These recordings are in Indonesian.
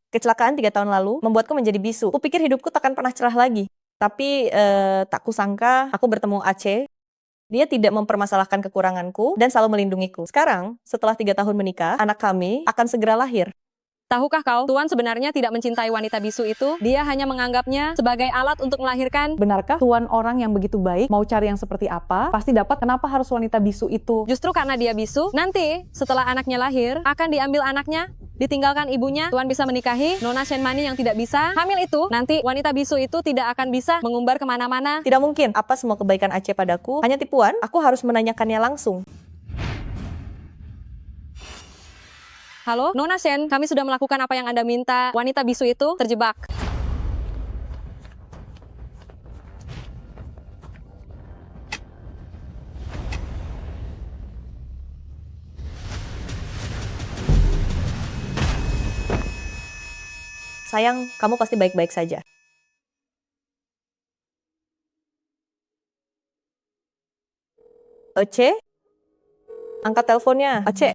Kecelakaan 3 tahun lalu membuatku menjadi bisu. Kupikir hidupku takkan pernah cerah lagi. Tapi tak kusangka aku bertemu Aceh. Dia tidak mempermasalahkan kekuranganku dan selalu melindungiku. Sekarang, setelah 3 tahun menikah, anak kami akan segera lahir. Tahukah kau, Tuan sebenarnya tidak mencintai wanita bisu itu. Dia hanya menganggapnya sebagai alat untuk melahirkan. Benarkah Tuan orang yang begitu baik, mau cari yang seperti apa, pasti dapat. Kenapa harus wanita bisu itu? Justru karena dia bisu, nanti setelah anaknya lahir, akan diambil anaknya, ditinggalkan ibunya. Tuan bisa menikahi Nona Shenmani yang tidak bisa hamil itu. Nanti wanita bisu itu tidak akan bisa mengumbar kemana-mana. Tidak mungkin. Apa semua kebaikan Aceh padaku hanya tipuan? Aku harus menanyakannya langsung. Halo, Nona Shen, kami sudah melakukan apa yang Anda minta. Wanita bisu itu terjebak. Sayang, kamu pasti baik-baik saja. Aceh? Angkat teleponnya. Aceh.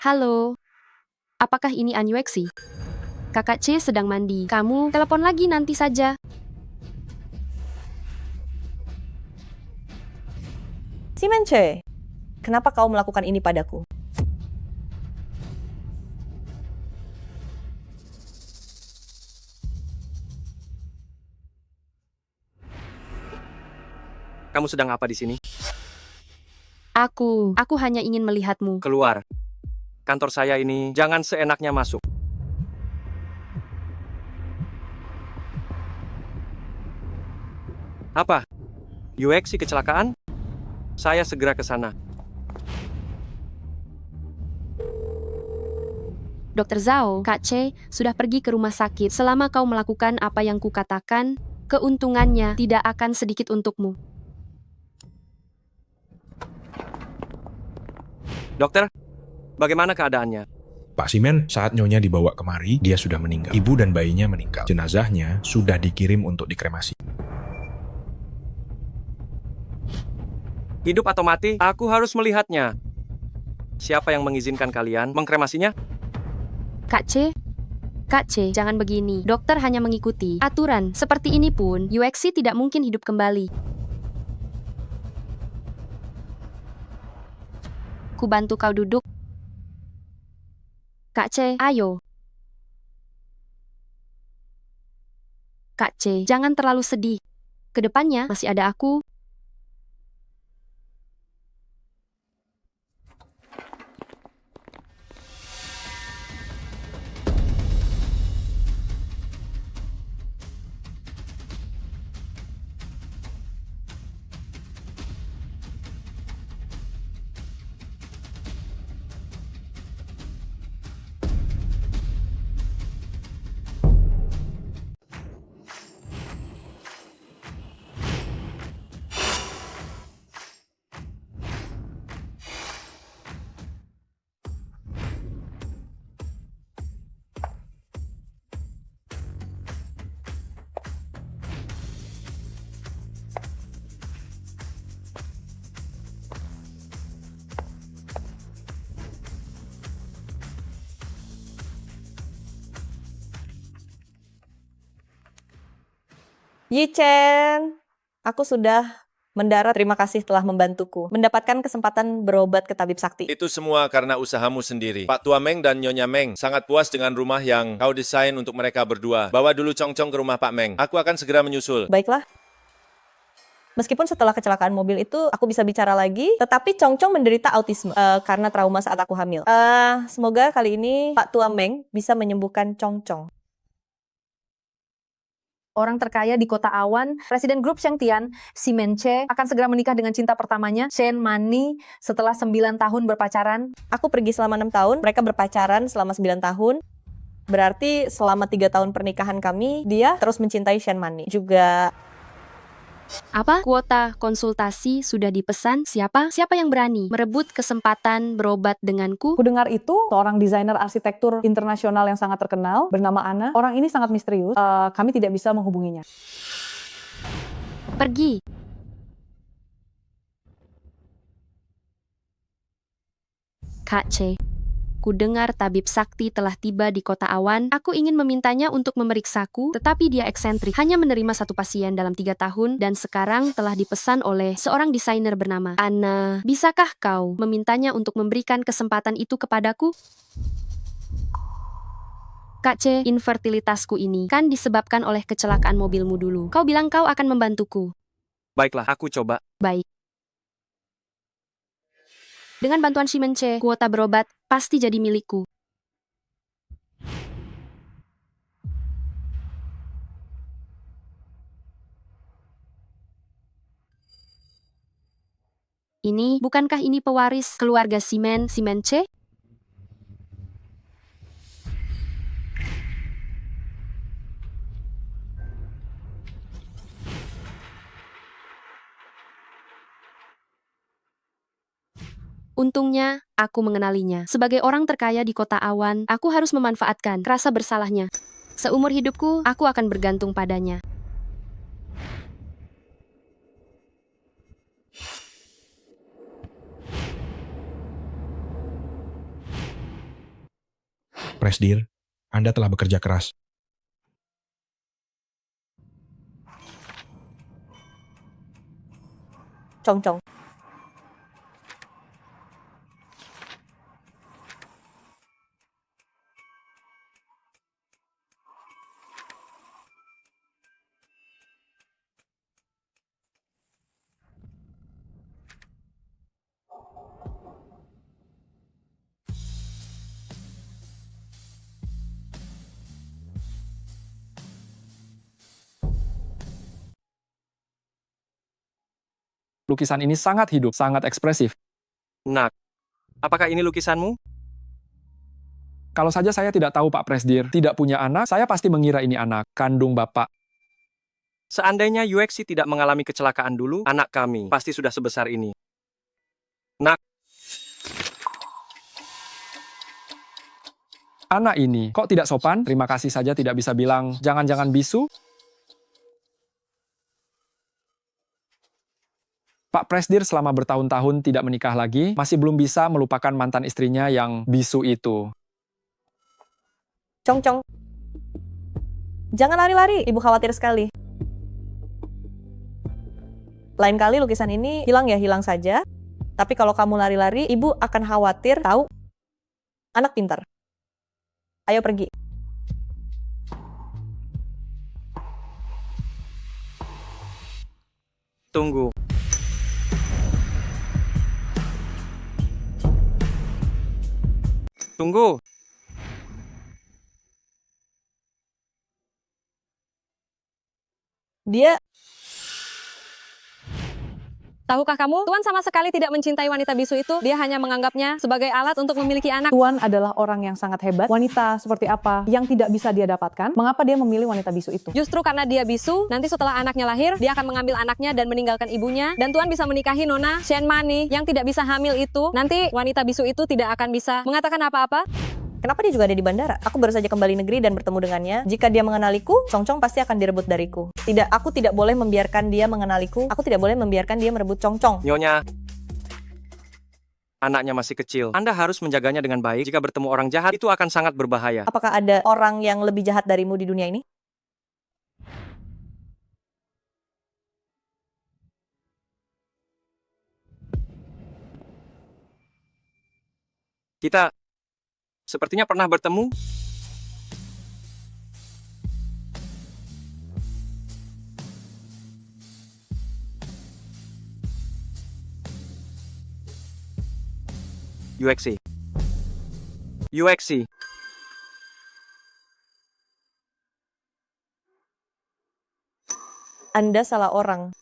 Halo, apakah ini Anyueksi? Kakak C sedang mandi. Kamu telepon lagi nanti saja. Si Mence, kenapa kau melakukan ini padaku? Kamu sedang apa di sini? Aku hanya ingin melihatmu. Keluar. Kantor saya ini jangan seenaknya masuk. Apa? UXI kecelakaan? Saya segera ke sana. Dokter Zhao, Kak C sudah pergi ke rumah sakit. Selama kau melakukan apa yang kukatakan, keuntungannya tidak akan sedikit untukmu. Dokter, bagaimana keadaannya? Pak Simen, saat Nyonya dibawa kemari, dia sudah meninggal. Ibu dan bayinya meninggal. Jenazahnya sudah dikirim untuk dikremasi. Hidup atau mati, aku harus melihatnya. Siapa yang mengizinkan kalian mengkremasinya? Kak C, jangan begini. Dokter hanya mengikuti aturan. Seperti ini pun, UXI tidak mungkin hidup kembali. Ku bantu kau duduk. Kak C, ayo. Kak C, jangan terlalu sedih. Kedepannya masih ada aku. Yichen, aku sudah mendarat. Terima kasih telah membantuku mendapatkan kesempatan berobat ke tabib sakti. Itu semua karena usahamu sendiri. Pak Tua Meng dan Nyonya Meng sangat puas dengan rumah yang kau desain untuk mereka berdua. Bawa dulu Cong-Cong ke rumah Pak Meng. Aku akan segera menyusul. Baiklah. Meskipun setelah kecelakaan mobil itu aku bisa bicara lagi, tetapi Cong-Cong menderita autisme karena trauma saat aku hamil. Semoga kali ini Pak Tua Meng bisa menyembuhkan Cong-Cong. Orang terkaya di kota awan, Presiden Grup Shengtian, Si Mence, akan segera menikah dengan cinta pertamanya, Shenmani, setelah 9 tahun berpacaran. Aku pergi selama 6 tahun, mereka berpacaran selama 9 tahun. Berarti selama 3 tahun pernikahan kami, dia terus mencintai Shenmani. Juga Apa? Kuota konsultasi sudah dipesan. Siapa yang berani merebut kesempatan berobat denganku? Ku dengar itu seorang desainer arsitektur internasional yang sangat terkenal bernama Ana. Orang ini sangat misterius. Kami tidak bisa menghubunginya. Pergi. Kak C, Aku dengar tabib sakti telah tiba di kota awan. Aku ingin memintanya untuk memeriksaku, tetapi dia eksentrik. Hanya menerima 1 pasien dalam 3 tahun dan sekarang telah dipesan oleh seorang desainer bernama Anna. Bisakah kau memintanya untuk memberikan kesempatan itu kepadaku? Kak C, infertilitasku ini kan disebabkan oleh kecelakaan mobilmu dulu. Kau bilang kau akan membantuku. Baiklah, aku coba. Baik. Dengan bantuan Simence, kuota berobat pasti jadi milikku. Bukankah ini pewaris keluarga Simence? Untungnya, aku mengenalinya. Sebagai orang terkaya di kota awan, aku harus memanfaatkan rasa bersalahnya. Seumur hidupku, aku akan bergantung padanya. Presdir, Anda telah bekerja keras. Cong-cong. Lukisan ini sangat hidup, sangat ekspresif. Nak, apakah ini lukisanmu? Kalau saja saya tidak tahu Pak Presdir tidak punya anak, saya pasti mengira ini anak kandung Bapak. Seandainya UXC tidak mengalami kecelakaan dulu, anak kami pasti sudah sebesar ini. Nak, Anak ini kok tidak sopan? Terima kasih saja tidak bisa bilang jangan-jangan bisu. Pak Presdir selama bertahun-tahun tidak menikah lagi, masih belum bisa melupakan mantan istrinya yang bisu itu. Cong-cong. Jangan lari-lari, ibu khawatir sekali. Lain kali lukisan ini hilang ya, hilang saja. Tapi kalau kamu lari-lari, ibu akan khawatir tahu anak pintar. Ayo pergi. tunggu. Tunggu. Dia Tahukah kamu, Tuan sama sekali tidak mencintai wanita bisu itu. Dia hanya menganggapnya sebagai alat untuk memiliki anak. Tuan adalah orang yang sangat hebat. Wanita seperti apa yang tidak bisa dia dapatkan? Mengapa dia memilih wanita bisu itu? Justru karena dia bisu, nanti setelah anaknya lahir, dia akan mengambil anaknya dan meninggalkan ibunya. Dan Tuan bisa menikahi Nona Shen Mani yang tidak bisa hamil itu. Nanti wanita bisu itu tidak akan bisa mengatakan apa-apa. Kenapa dia juga ada di bandara? Aku baru saja kembali negeri dan bertemu dengannya. Jika dia mengenaliku, Cong-Cong pasti akan direbut dariku. Tidak, aku tidak boleh membiarkan dia mengenaliku. Aku tidak boleh membiarkan dia merebut Cong-Cong. Nyonya, anaknya masih kecil. Anda harus menjaganya dengan baik. Jika bertemu orang jahat, itu akan sangat berbahaya. Apakah ada orang yang lebih jahat darimu di dunia ini? Kita sepertinya pernah bertemu. UXC. UXC. Anda salah orang.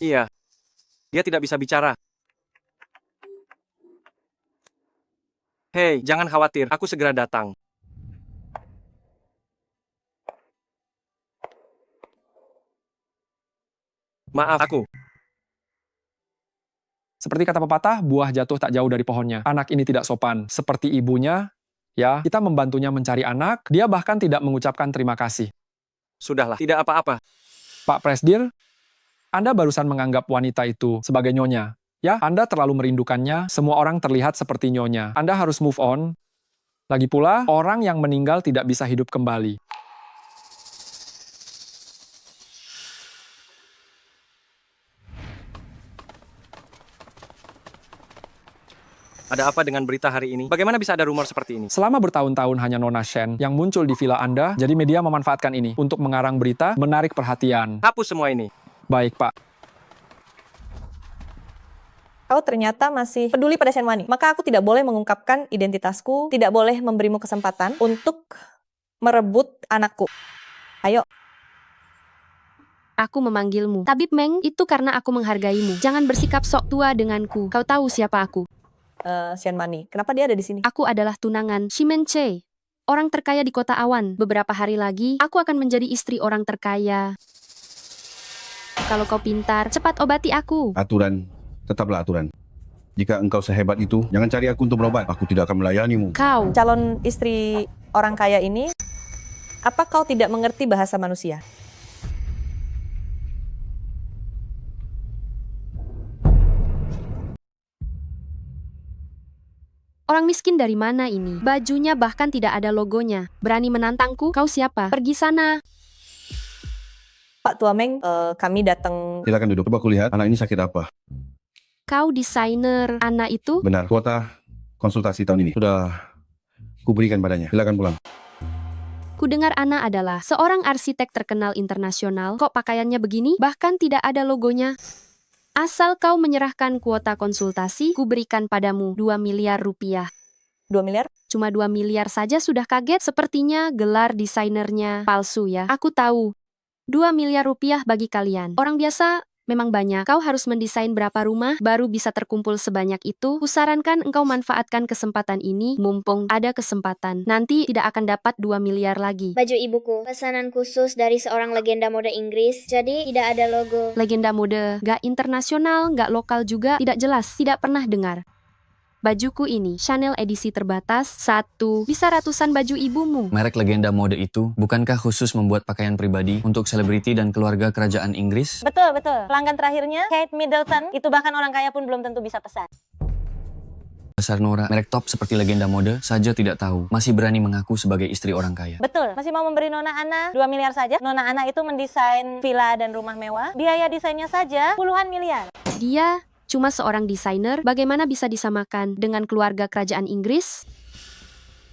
Iya. Dia tidak bisa bicara. Hei, jangan khawatir. Aku segera datang. Maaf, aku. Seperti kata pepatah, buah jatuh tak jauh dari pohonnya. Anak ini tidak sopan. Seperti ibunya, ya, kita membantunya mencari anak, dia bahkan tidak mengucapkan terima kasih. Sudahlah, tidak apa-apa. Pak Presdir, Anda barusan menganggap wanita itu sebagai nyonya. Ya, Anda terlalu merindukannya, semua orang terlihat seperti nyonya. Anda harus move on. Lagi pula, orang yang meninggal tidak bisa hidup kembali. Ada apa dengan berita hari ini? Bagaimana bisa ada rumor seperti ini? Selama bertahun-tahun hanya Nona Shen yang muncul di villa Anda, jadi media memanfaatkan ini untuk mengarang berita, menarik perhatian. Hapus semua ini. Baik, Pak. Kau ternyata masih peduli pada Shen Mani. Maka aku tidak boleh mengungkapkan identitasku, tidak boleh memberimu kesempatan untuk merebut anakku. Ayo. Aku memanggilmu. Tabib Meng, itu karena aku menghargaimu. Jangan bersikap sok tua denganku. Kau tahu siapa aku? Shen Mani, kenapa dia ada di sini? Aku adalah tunangan Ximen Che, orang terkaya di kota Awan. Beberapa hari lagi, aku akan menjadi istri orang terkaya. Kalau kau pintar, cepat obati aku. Aturan, tetaplah aturan. Jika engkau sehebat itu, jangan cari aku untuk berobat. Aku tidak akan melayanimu. Kau, Calon istri orang kaya ini, apa kau tidak mengerti bahasa manusia? orang miskin dari mana ini? Bajunya bahkan tidak ada logonya. Berani menantangku? Kau siapa? Pergi sana. Pak Tua Meng, kami datang. Silakan duduk. Coba aku lihat anak ini sakit apa. Kau desainer anak itu? Benar, kuota konsultasi tahun ini sudah kuberikan padanya. Silakan pulang. Kudengar Ana adalah seorang arsitek terkenal internasional. Kok pakaiannya begini? Bahkan tidak ada logonya. Asal kau menyerahkan kuota konsultasi, kuberikan padamu 2 miliar rupiah. 2 miliar? Cuma 2 miliar saja sudah kaget. Sepertinya gelar desainernya palsu ya. Aku tahu. 2 miliar rupiah bagi kalian. Orang biasa memang banyak. Kau harus mendesain berapa rumah baru bisa terkumpul sebanyak itu. Kusarankan engkau manfaatkan kesempatan ini mumpung ada kesempatan. Nanti tidak akan dapat 2 miliar lagi. Baju ibuku, pesanan khusus dari seorang legenda mode Inggris, jadi tidak ada logo. Legenda mode, gak internasional, gak lokal juga, tidak jelas, tidak pernah dengar. Bajuku ini, Chanel edisi terbatas, 1, bisa ratusan baju ibumu. Merek legenda mode itu, bukankah khusus membuat pakaian pribadi untuk selebriti dan keluarga kerajaan Inggris? Betul, betul. Pelanggan terakhirnya, Kate Middleton, itu bahkan orang kaya pun belum tentu bisa pesan. Besar Nora, merek top seperti legenda mode saja tidak tahu, masih berani mengaku sebagai istri orang kaya. Betul, masih mau memberi Nona Ana 2 miliar saja. Nona Ana itu mendesain villa dan rumah mewah, biaya desainnya saja puluhan miliar. Dia cuma seorang desainer, bagaimana bisa disamakan dengan keluarga kerajaan Inggris?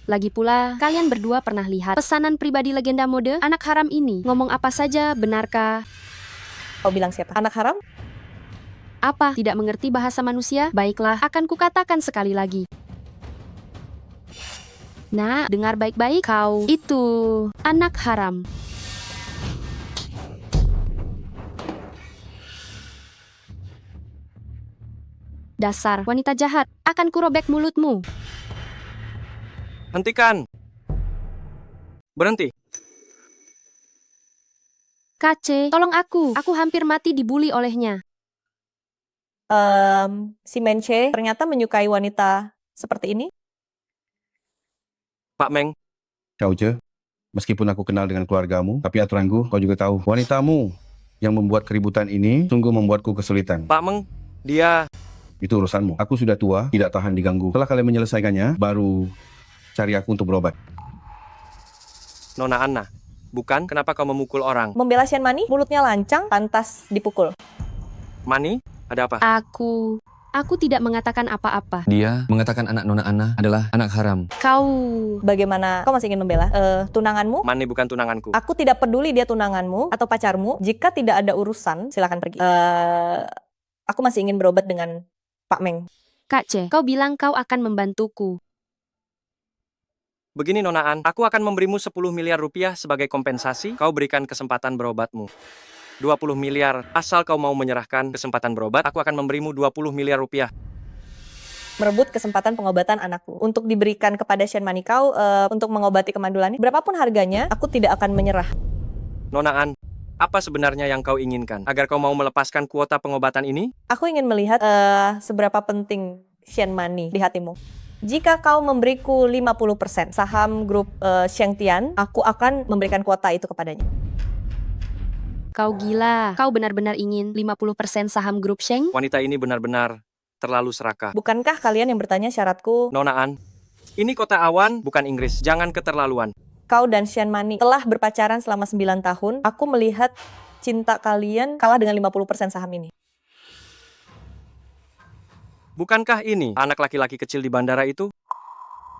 Lagi pula, kalian berdua pernah lihat pesanan pribadi legenda mode? Anak haram ini ngomong apa saja, benarkah? Kau bilang siapa? Anak haram? Apa? Tidak mengerti bahasa manusia? Baiklah, akan kukatakan sekali lagi. Nah, dengar baik-baik kau. Itu anak haram. Dasar wanita jahat, akan kurobek mulutmu. Hentikan. Berhenti. Kace, tolong aku hampir mati dibully olehnya. Si Menche ternyata menyukai wanita seperti ini. Pak Meng. Kau Je, meskipun aku kenal dengan keluargamu, tapi aturanku kau juga tahu. Wanitamu yang membuat keributan ini sungguh membuatku kesulitan. Pak Meng, dia... Itu urusanmu. Aku sudah tua, tidak tahan diganggu. Setelah kalian menyelesaikannya, baru cari aku untuk berobat. Nona Ana, bukan? Kenapa kau memukul orang? Membela Shen Mani, mulutnya lancang, pantas dipukul. Mani, ada apa? Aku tidak mengatakan apa-apa. Dia mengatakan anak Nona Ana adalah anak haram. Kau... Bagaimana? Kau masih ingin membela tunanganmu? Mani bukan tunanganku. Aku tidak peduli dia tunanganmu atau pacarmu. Jika tidak ada urusan, silakan pergi. Aku masih ingin berobat dengan Pak Meng. Kak Ce, kau bilang kau akan membantuku. Begini Nona An, aku akan memberimu 10 miliar rupiah sebagai kompensasi. Kau berikan kesempatan berobatmu. 20 miliar. Asal kau mau menyerahkan kesempatan berobat, aku akan memberimu 20 miliar rupiah. Merebut kesempatan pengobatan anakku. Untuk diberikan kepada Shen Mani kau untuk mengobati kemandulannya. Berapapun harganya, aku tidak akan menyerah. Nona An, apa sebenarnya yang kau inginkan? Agar kau mau melepaskan kuota pengobatan ini? Aku ingin melihat seberapa penting Shen Mani di hatimu. Jika kau memberiku 50% saham grup Sheng Tian, aku akan memberikan kuota itu kepadanya. Kau gila. Kau benar-benar ingin 50% saham grup Sheng? Wanita ini benar-benar terlalu serakah. Bukankah kalian yang bertanya syaratku? Nona An, ini kota awan, bukan Inggris. Jangan keterlaluan. Kau dan Sean Money telah berpacaran selama 9 tahun. Aku melihat cinta kalian kalah dengan 50% saham ini. Bukankah ini anak laki-laki kecil di bandara itu?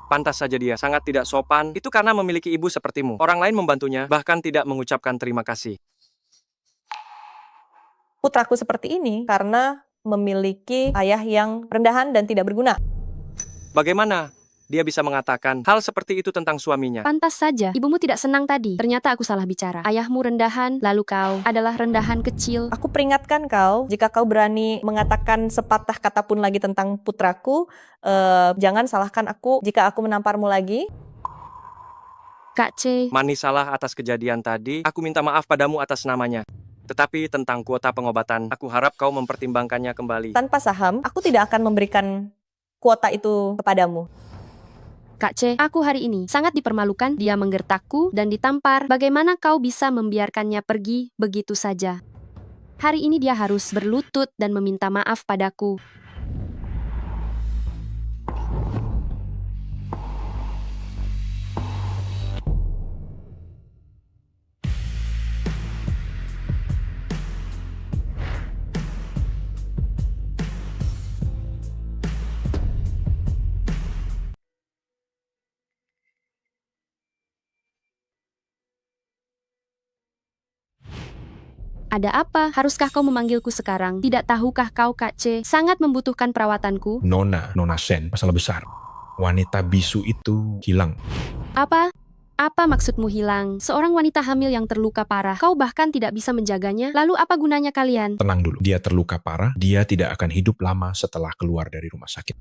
Pantas saja dia sangat tidak sopan. Itu karena memiliki ibu sepertimu. Orang lain membantunya, bahkan tidak mengucapkan terima kasih. Putraku seperti ini karena memiliki ayah yang rendahan dan tidak berguna. Bagaimana dia bisa mengatakan hal seperti itu tentang suaminya? Pantas saja, ibumu tidak senang tadi. Ternyata aku salah bicara. Ayahmu rendahan, lalu kau adalah rendahan kecil. Aku peringatkan kau, jika kau berani mengatakan sepatah kata pun lagi tentang putraku, jangan salahkan aku jika aku menamparmu lagi. Kak C. Mani salah atas kejadian tadi. Aku minta maaf padamu atas namanya. Tetapi tentang kuota pengobatan, aku harap kau mempertimbangkannya kembali. Tanpa saham, aku tidak akan memberikan kuota itu kepadamu. Kak C, aku hari ini sangat dipermalukan. Dia menggertakku dan ditampar. Bagaimana kau bisa membiarkannya pergi begitu saja? Hari ini dia harus berlutut dan meminta maaf padaku. Ada apa? Haruskah kau memanggilku sekarang? Tidak tahukah kau, Kak C, sangat membutuhkan perawatanku? Nona Sen, masalah besar. Wanita bisu itu hilang. Apa? Apa maksudmu hilang? Seorang wanita hamil yang terluka parah, kau bahkan tidak bisa menjaganya. Lalu apa gunanya kalian? Tenang dulu, dia terluka parah, dia tidak akan hidup lama setelah keluar dari rumah sakit.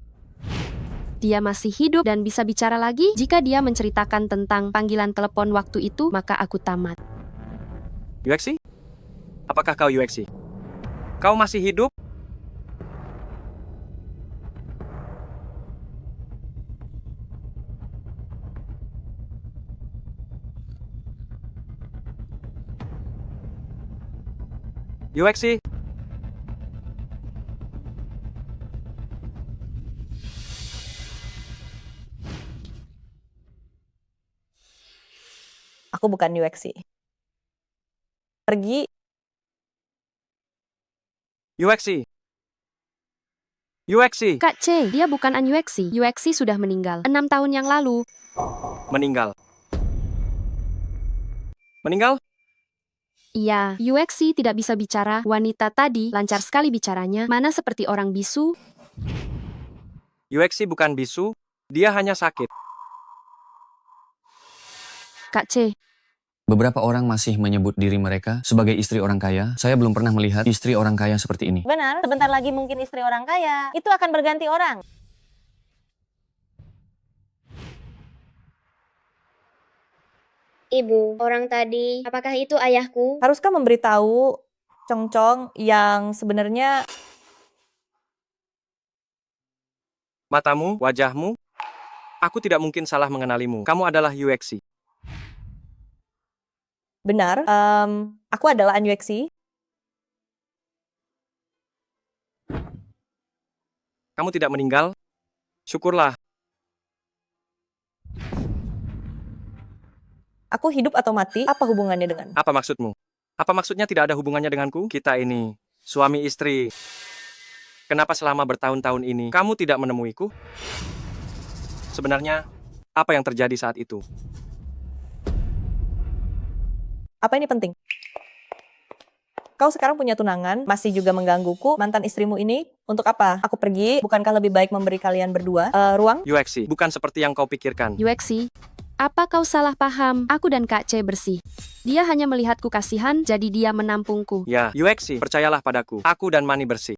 Dia masih hidup dan bisa bicara lagi? Jika dia menceritakan tentang panggilan telepon waktu itu, maka aku tamat. UXI? Apakah kau UXI? Kau masih hidup? UXI? Aku bukan UXI. Pergi. UXI. UXI. Kak C, dia bukan an UXI. UXI sudah meninggal 6 tahun yang lalu. Meninggal. Meninggal? Iya, UXI tidak bisa bicara. Wanita tadi lancar sekali bicaranya. Mana seperti orang bisu. UXI bukan bisu, dia hanya sakit. Kak C. Beberapa orang masih menyebut diri mereka sebagai istri orang kaya. Saya belum pernah melihat istri orang kaya seperti ini. Benar, sebentar lagi mungkin istri orang kaya. Itu akan berganti orang. Ibu, orang tadi, apakah itu ayahku? Haruskah memberitahu Cong-Cong yang sebenarnya Matamu, wajahmu, aku tidak mungkin salah mengenalimu. Kamu adalah UXI. benar? Aku adalah an UXI. Kamu tidak meninggal? Syukurlah. Aku hidup atau mati? Apa hubungannya dengan? Apa maksudmu? Apa maksudnya tidak ada hubungannya denganku? Kita ini suami istri. Kenapa selama bertahun-tahun ini kamu tidak menemuiku? Sebenarnya, apa yang terjadi saat itu? Apa ini penting? Kau sekarang punya tunangan, masih juga menggangguku, mantan istrimu ini, untuk apa? Aku pergi, bukankah lebih baik memberi kalian berdua ruang? UXI, bukan seperti yang kau pikirkan. UXI, apa kau salah paham? Aku dan Kak C bersih. Dia hanya melihatku kasihan, jadi dia menampungku. Ya, UXI, percayalah padaku. Aku dan Mani bersih.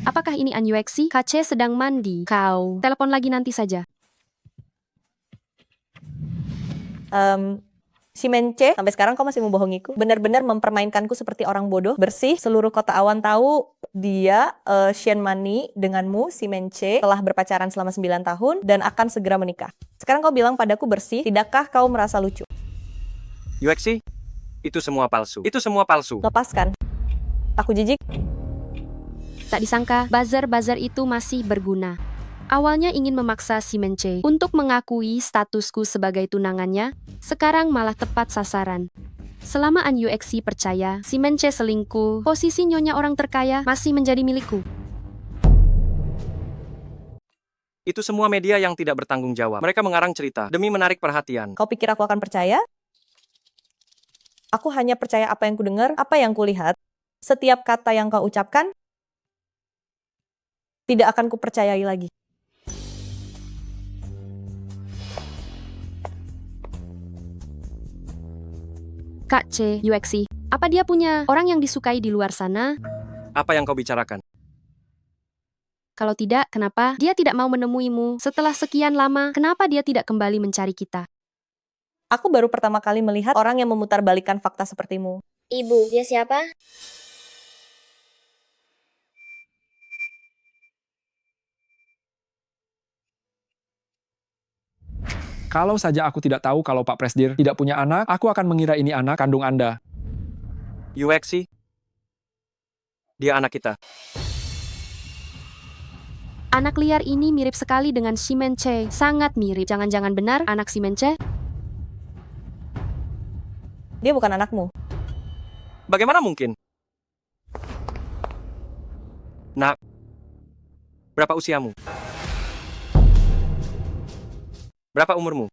Apakah ini an UXI? Kak C sedang mandi. Kau, telepon lagi nanti saja. Si Mence, sampai sekarang kau masih membohongiku. Benar-benar mempermainkanku seperti orang bodoh. Bersih, seluruh kota awan tahu dia, Sean Money, denganmu, si Mence, telah berpacaran selama 9 tahun dan akan segera menikah. Sekarang kau bilang padaku bersih, tidakkah kau merasa lucu? UXI, itu semua palsu. Itu semua palsu. Lepaskan. Aku jijik. Tak disangka, buzzer-buzzer itu masih berguna. Awalnya ingin memaksa si Mence untuk mengakui statusku sebagai tunangannya, sekarang malah tepat sasaran. Selama An Yuexi percaya si Mence selingkuh, posisi nyonya orang terkaya masih menjadi milikku. Itu semua media yang tidak bertanggung jawab. Mereka mengarang cerita demi menarik perhatian. Kau pikir aku akan percaya? Aku hanya percaya apa yang kudengar, apa yang kulihat. Setiap kata yang kau ucapkan, tidak akan kupercayai lagi. Kak C, Yuexi, apa dia punya orang yang disukai di luar sana? Apa yang kau bicarakan? Kalau tidak, kenapa dia tidak mau menemuimu setelah sekian lama? Kenapa dia tidak kembali mencari kita? Aku baru pertama kali melihat orang yang memutarbalikkan fakta sepertimu. Ibu, dia siapa? Kalau saja aku tidak tahu kalau Pak Presdir tidak punya anak, aku akan mengira ini anak kandung Anda. Yuexi, dia anak kita. Anak liar ini mirip sekali dengan si Mence. Sangat mirip. Jangan-jangan benar anak si Mence? Dia bukan anakmu. Bagaimana mungkin? Nak, berapa usiamu? Berapa umurmu?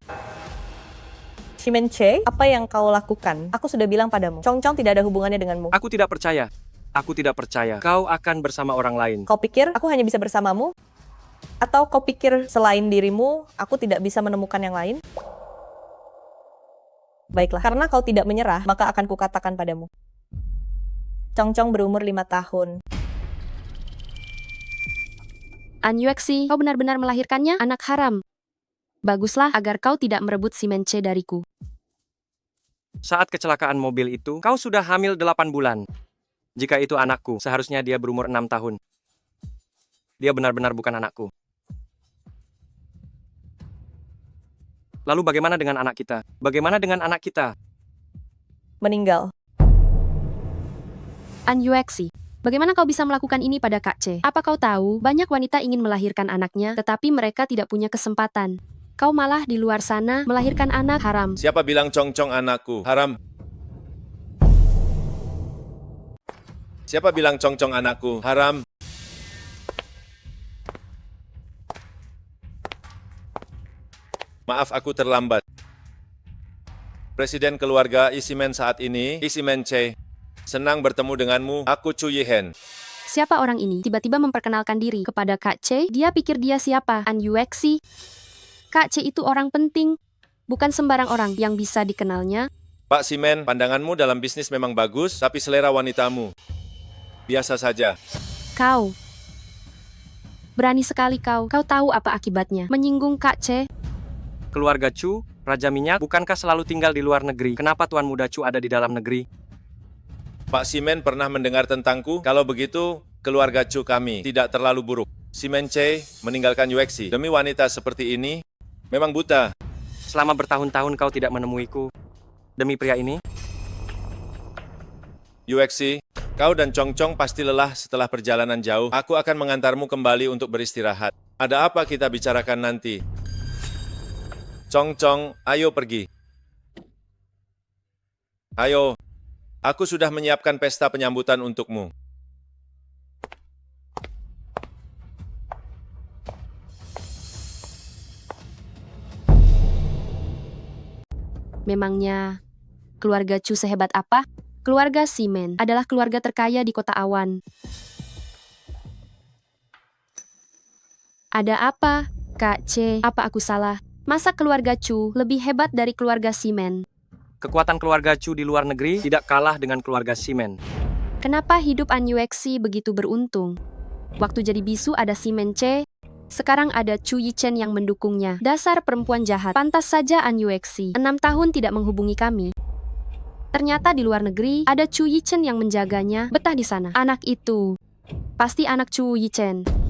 Shimence, apa yang kau lakukan? Aku sudah bilang padamu, Chongchong tidak ada hubungannya denganmu. Aku tidak percaya. Aku tidak percaya. Kau akan bersama orang lain. Kau pikir aku hanya bisa bersamamu? Atau kau pikir selain dirimu, aku tidak bisa menemukan yang lain? Baiklah, karena kau tidak menyerah, maka akan kukatakan padamu. Chongchong berumur 5 tahun. An Yuexi, kau benar-benar melahirkannya? Anak haram. Baguslah agar kau tidak merebut si Mence dariku. Saat kecelakaan mobil itu, kau sudah hamil 8 bulan. Jika itu anakku, seharusnya dia berumur 6 tahun. Dia benar-benar bukan anakku. Lalu bagaimana dengan anak kita? Bagaimana dengan anak kita? Meninggal. An Yuexi, bagaimana kau bisa melakukan ini pada Kak C? Apa kau tahu, banyak wanita ingin melahirkan anaknya, tetapi mereka tidak punya kesempatan. Kau malah di luar sana melahirkan anak haram. Siapa bilang Chongchong anakku? Haram. Siapa bilang Chongchong anakku? Haram. Maaf aku terlambat. Presiden keluarga Isimen saat ini, Isimen Che. Senang bertemu denganmu, aku Chu Yihen. Siapa orang ini? Tiba-tiba memperkenalkan diri kepada Kak C. Dia pikir dia siapa? An Yuexi. Kak C itu orang penting. Bukan sembarang orang yang bisa dikenalnya. Pak Simen, pandanganmu dalam bisnis memang bagus, tapi selera wanitamu biasa saja. Kau. Berani sekali kau. Kau tahu apa akibatnya? Menyinggung Kak C. Keluarga Chu, Raja Minyak, bukankah selalu tinggal di luar negeri? Kenapa Tuan Muda Chu ada di dalam negeri? Pak Simen pernah mendengar tentangku? Kalau begitu, keluarga Chu kami tidak terlalu buruk. Simen Che meninggalkan Yuexi. Demi wanita seperti ini, memang buta. Selama bertahun-tahun kau tidak menemuiku. Demi pria ini? Yuexi, kau dan Chongchong pasti lelah setelah perjalanan jauh. Aku akan mengantarmu kembali untuk beristirahat. Ada apa kita bicarakan nanti? Chongchong, ayo pergi. Ayo, aku sudah menyiapkan pesta penyambutan untukmu. Memangnya, keluarga Chu sehebat apa? Keluarga Simen adalah keluarga terkaya di Kota Awan. Ada apa, Kak C? Apa aku salah? Masa keluarga Chu lebih hebat dari keluarga Simen? Kekuatan keluarga Chu di luar negeri tidak kalah dengan keluarga Simen. Kenapa hidup An Yuexi begitu beruntung? Waktu jadi bisu ada Simen C, sekarang ada Chu Yichen yang mendukungnya. Dasar perempuan jahat. Pantas saja An Yuexi 6 tahun tidak menghubungi kami. Ternyata di luar negeri ada Chu Yichen yang menjaganya. Betah di sana. Anak itu pasti anak Chu Yichen.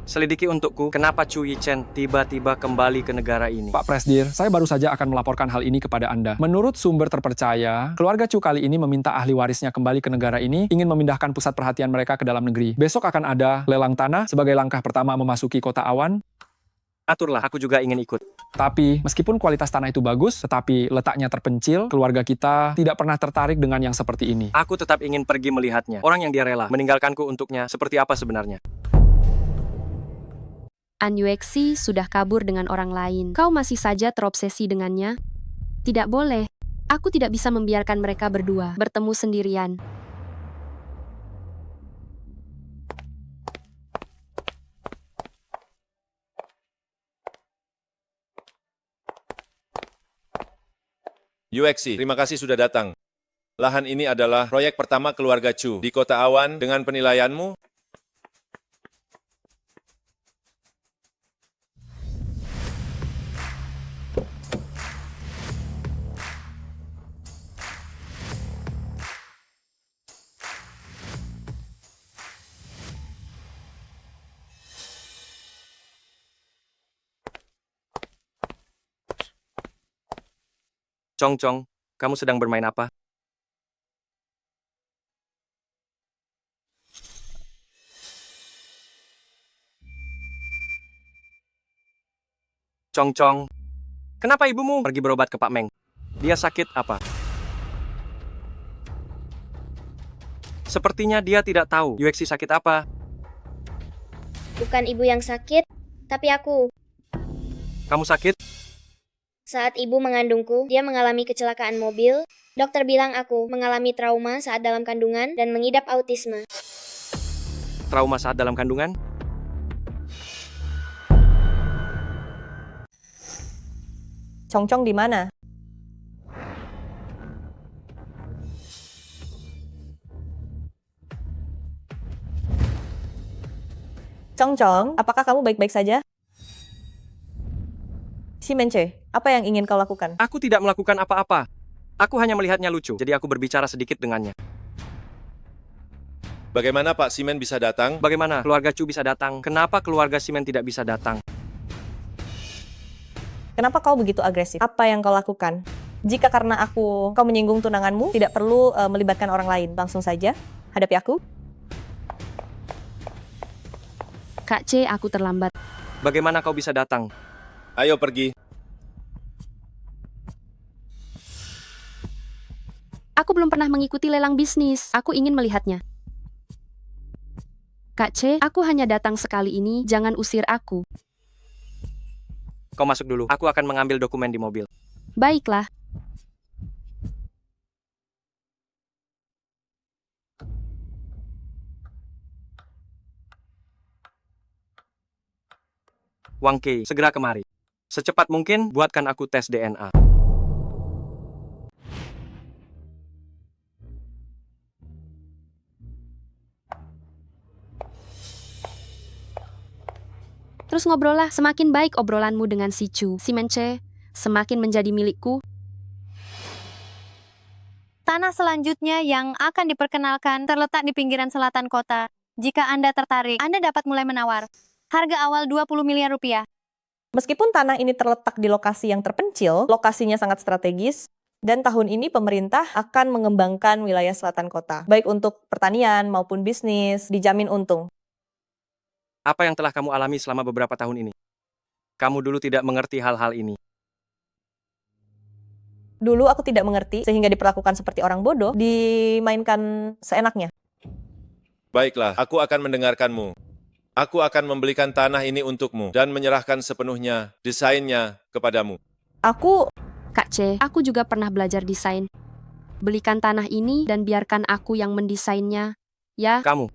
Selidiki untukku, kenapa Chu Yichen tiba-tiba kembali ke negara ini. Pak Presdir, saya baru saja akan melaporkan hal ini kepada Anda. Menurut sumber terpercaya, keluarga Chu kali ini meminta ahli warisnya kembali ke negara ini, ingin memindahkan pusat perhatian mereka ke dalam negeri. Besok akan ada lelang tanah sebagai langkah pertama memasuki kota awan. Aturlah, aku juga ingin ikut. Tapi, meskipun kualitas tanah itu bagus, tetapi letaknya terpencil, keluarga kita tidak pernah tertarik dengan yang seperti ini. Aku tetap ingin pergi melihatnya. Orang yang dia rela meninggalkanku untuknya seperti apa sebenarnya. An Yuexi sudah kabur dengan orang lain. Kau masih saja terobsesi dengannya? Tidak boleh. Aku tidak bisa membiarkan mereka berdua bertemu sendirian. Yuexi, terima kasih sudah datang. Lahan ini adalah proyek pertama keluarga Chu di Kota Awan. Dengan penilaianmu, Cong, kamu sedang bermain apa? Cong, kenapa ibumu pergi berobat ke Pak Meng? Dia sakit apa? Sepertinya dia tidak tahu Yuexi sakit apa. Bukan ibu yang sakit, tapi aku. Kamu sakit? Saat ibu mengandungku, dia mengalami kecelakaan mobil. Dokter bilang aku mengalami trauma saat dalam kandungan dan mengidap autisme. Trauma saat dalam kandungan? Cong di mana? Cong, apakah kamu baik-baik saja? Si Mence, apa yang ingin kau lakukan? Aku tidak melakukan apa-apa. Aku hanya melihatnya lucu, jadi aku berbicara sedikit dengannya. bagaimana Pak Simen bisa datang? Bagaimana keluarga Chu bisa datang? Kenapa keluarga Simen tidak bisa datang? Kenapa kau begitu agresif? Apa yang kau lakukan? Jika karena kau menyinggung tunanganmu, tidak perlu melibatkan orang lain. Langsung saja, hadapi aku. Kak C, aku terlambat. Bagaimana kau bisa datang? Ayo pergi. Aku belum pernah mengikuti lelang bisnis. Aku ingin melihatnya. Kak C, aku hanya datang sekali ini. Jangan usir aku. Kau masuk dulu. Aku akan mengambil dokumen di mobil. Baiklah. Wang Kei, segera kemari. Secepat mungkin, buatkan aku tes DNA. Terus ngobrollah, semakin baik obrolanmu dengan si Chu. Si Mence, semakin menjadi milikku. Tanah selanjutnya yang akan diperkenalkan terletak di pinggiran selatan kota. Jika Anda tertarik, Anda dapat mulai menawar. Harga awal 20 miliar rupiah. Meskipun tanah ini terletak di lokasi yang terpencil, lokasinya sangat strategis, dan tahun ini pemerintah akan mengembangkan wilayah selatan kota. Baik untuk pertanian maupun bisnis, dijamin untung. Apa yang telah kamu alami selama beberapa tahun ini? Kamu dulu tidak mengerti hal-hal ini. Dulu aku tidak mengerti, sehingga diperlakukan seperti orang bodoh, dimainkan seenaknya. Baiklah, aku akan mendengarkanmu. Aku akan membelikan tanah ini untukmu dan menyerahkan sepenuhnya desainnya kepadamu. Kak C, aku juga pernah belajar desain. Belikan tanah ini dan biarkan aku yang mendesainnya. Ya? Kamu.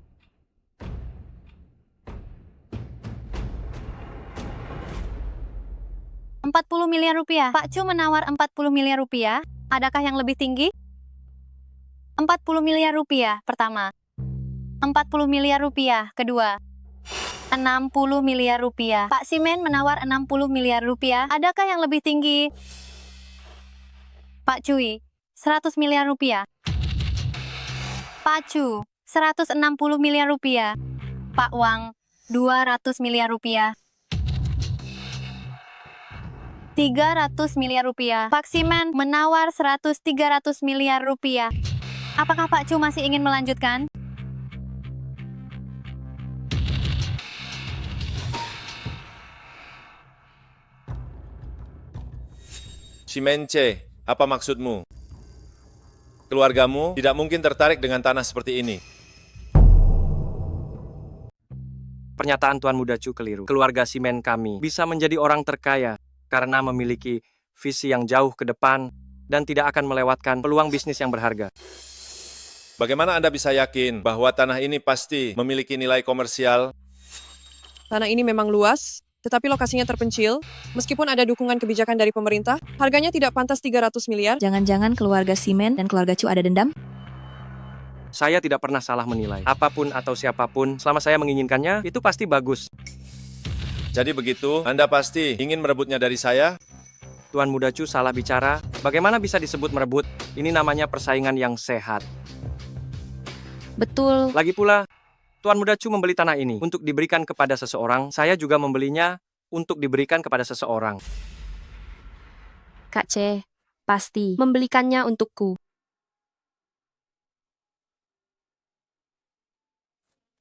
$40 miliar rupiah. Pak Chu menawar 40 miliar rupiah. Adakah yang lebih tinggi? 40 miliar rupiah pertama. 40 miliar rupiah kedua. 60 miliar rupiah. Pak Simen menawar 60 miliar rupiah. Adakah yang lebih tinggi? Pak Cui, 100 miliar rupiah. Pak Chu, 160 miliar rupiah. Pak Wang, 200 miliar rupiah. 300 miliar rupiah. Pak Simen menawar 300 miliar rupiah. Apakah Pak Chu masih ingin melanjutkan? Simen C, apa maksudmu? Keluargamu tidak mungkin tertarik dengan tanah seperti ini. Pernyataan Tuan Muda Chu keliru. Keluarga Simen kami bisa menjadi orang terkaya karena memiliki visi yang jauh ke depan dan tidak akan melewatkan peluang bisnis yang berharga. Bagaimana Anda bisa yakin bahwa tanah ini pasti memiliki nilai komersial? Tanah ini memang luas, tetapi lokasinya terpencil. Meskipun ada dukungan kebijakan dari pemerintah, harganya tidak pantas 300 miliar. Jangan-jangan keluarga Simen dan keluarga Chu ada dendam? Saya tidak pernah salah menilai. Apapun atau siapapun, selama saya menginginkannya, itu pasti bagus. Jadi begitu, Anda pasti ingin merebutnya dari saya? Tuan Muda Chu salah bicara. Bagaimana bisa disebut merebut? Ini namanya persaingan yang sehat. Betul. Lagi pula, Tuan Muda Chu membeli tanah ini untuk diberikan kepada seseorang. Saya juga membelinya untuk diberikan kepada seseorang. Kak C, pasti membelikannya untukku.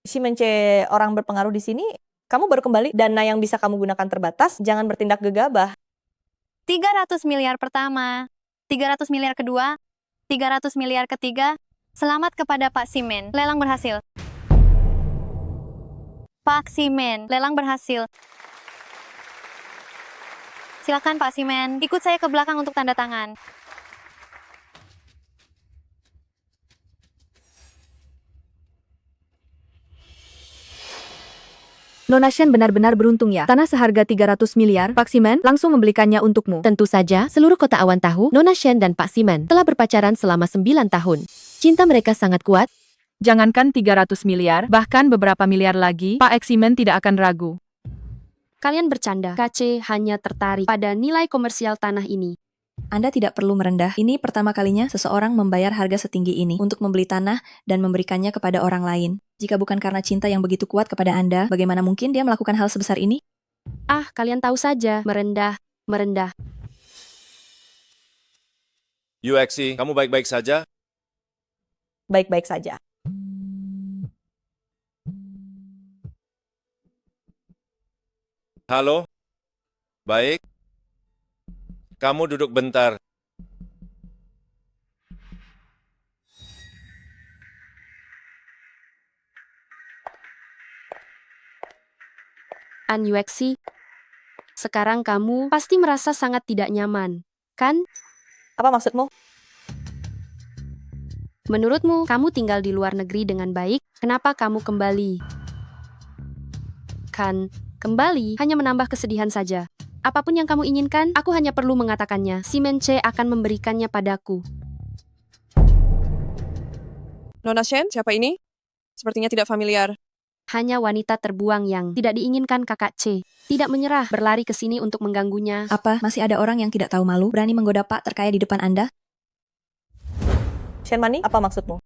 Simen C orang berpengaruh di sini, kamu baru kembali, dana yang bisa kamu gunakan terbatas, jangan bertindak gegabah. 300 miliar pertama, 300 miliar kedua, 300 miliar ketiga. Selamat kepada Pak Simen, lelang berhasil. Pak Simen, lelang berhasil. Silakan Pak Simen, ikut saya ke belakang untuk tanda tangan. Nona Shen benar-benar beruntung ya. Tanah seharga 300 miliar, Pak Simen langsung membelikannya untukmu. Tentu saja, seluruh kota Awan tahu, Nona Shen dan Pak Simen telah berpacaran selama 9 tahun. Cinta mereka sangat kuat. Jangankan 300 miliar, bahkan beberapa miliar lagi, Pak Simen tidak akan ragu. Kalian bercanda. KC hanya tertarik pada nilai komersial tanah ini. Anda tidak perlu merendah. Ini pertama kalinya seseorang membayar harga setinggi ini untuk membeli tanah dan memberikannya kepada orang lain. Jika bukan karena cinta yang begitu kuat kepada Anda, bagaimana mungkin dia melakukan hal sebesar ini? Ah, kalian tahu saja, merendah. UXC, kamu baik-baik saja? Baik-baik saja. Halo? Baik? Kamu duduk bentar. An UXC, sekarang kamu pasti merasa sangat tidak nyaman, kan? Apa maksudmu? Menurutmu, kamu tinggal di luar negeri dengan baik, kenapa kamu kembali? Kan, kembali hanya menambah kesedihan saja. Apapun yang kamu inginkan, aku hanya perlu mengatakannya. Simen C akan memberikannya padaku. Nona Shen, siapa ini? Sepertinya tidak familiar. Hanya wanita terbuang yang tidak diinginkan Kakak C. Tidak menyerah, berlari ke sini untuk mengganggunya. Apa, masih ada orang yang tidak tahu malu, berani menggoda Pak terkaya di depan Anda? Shen Mani, apa maksudmu?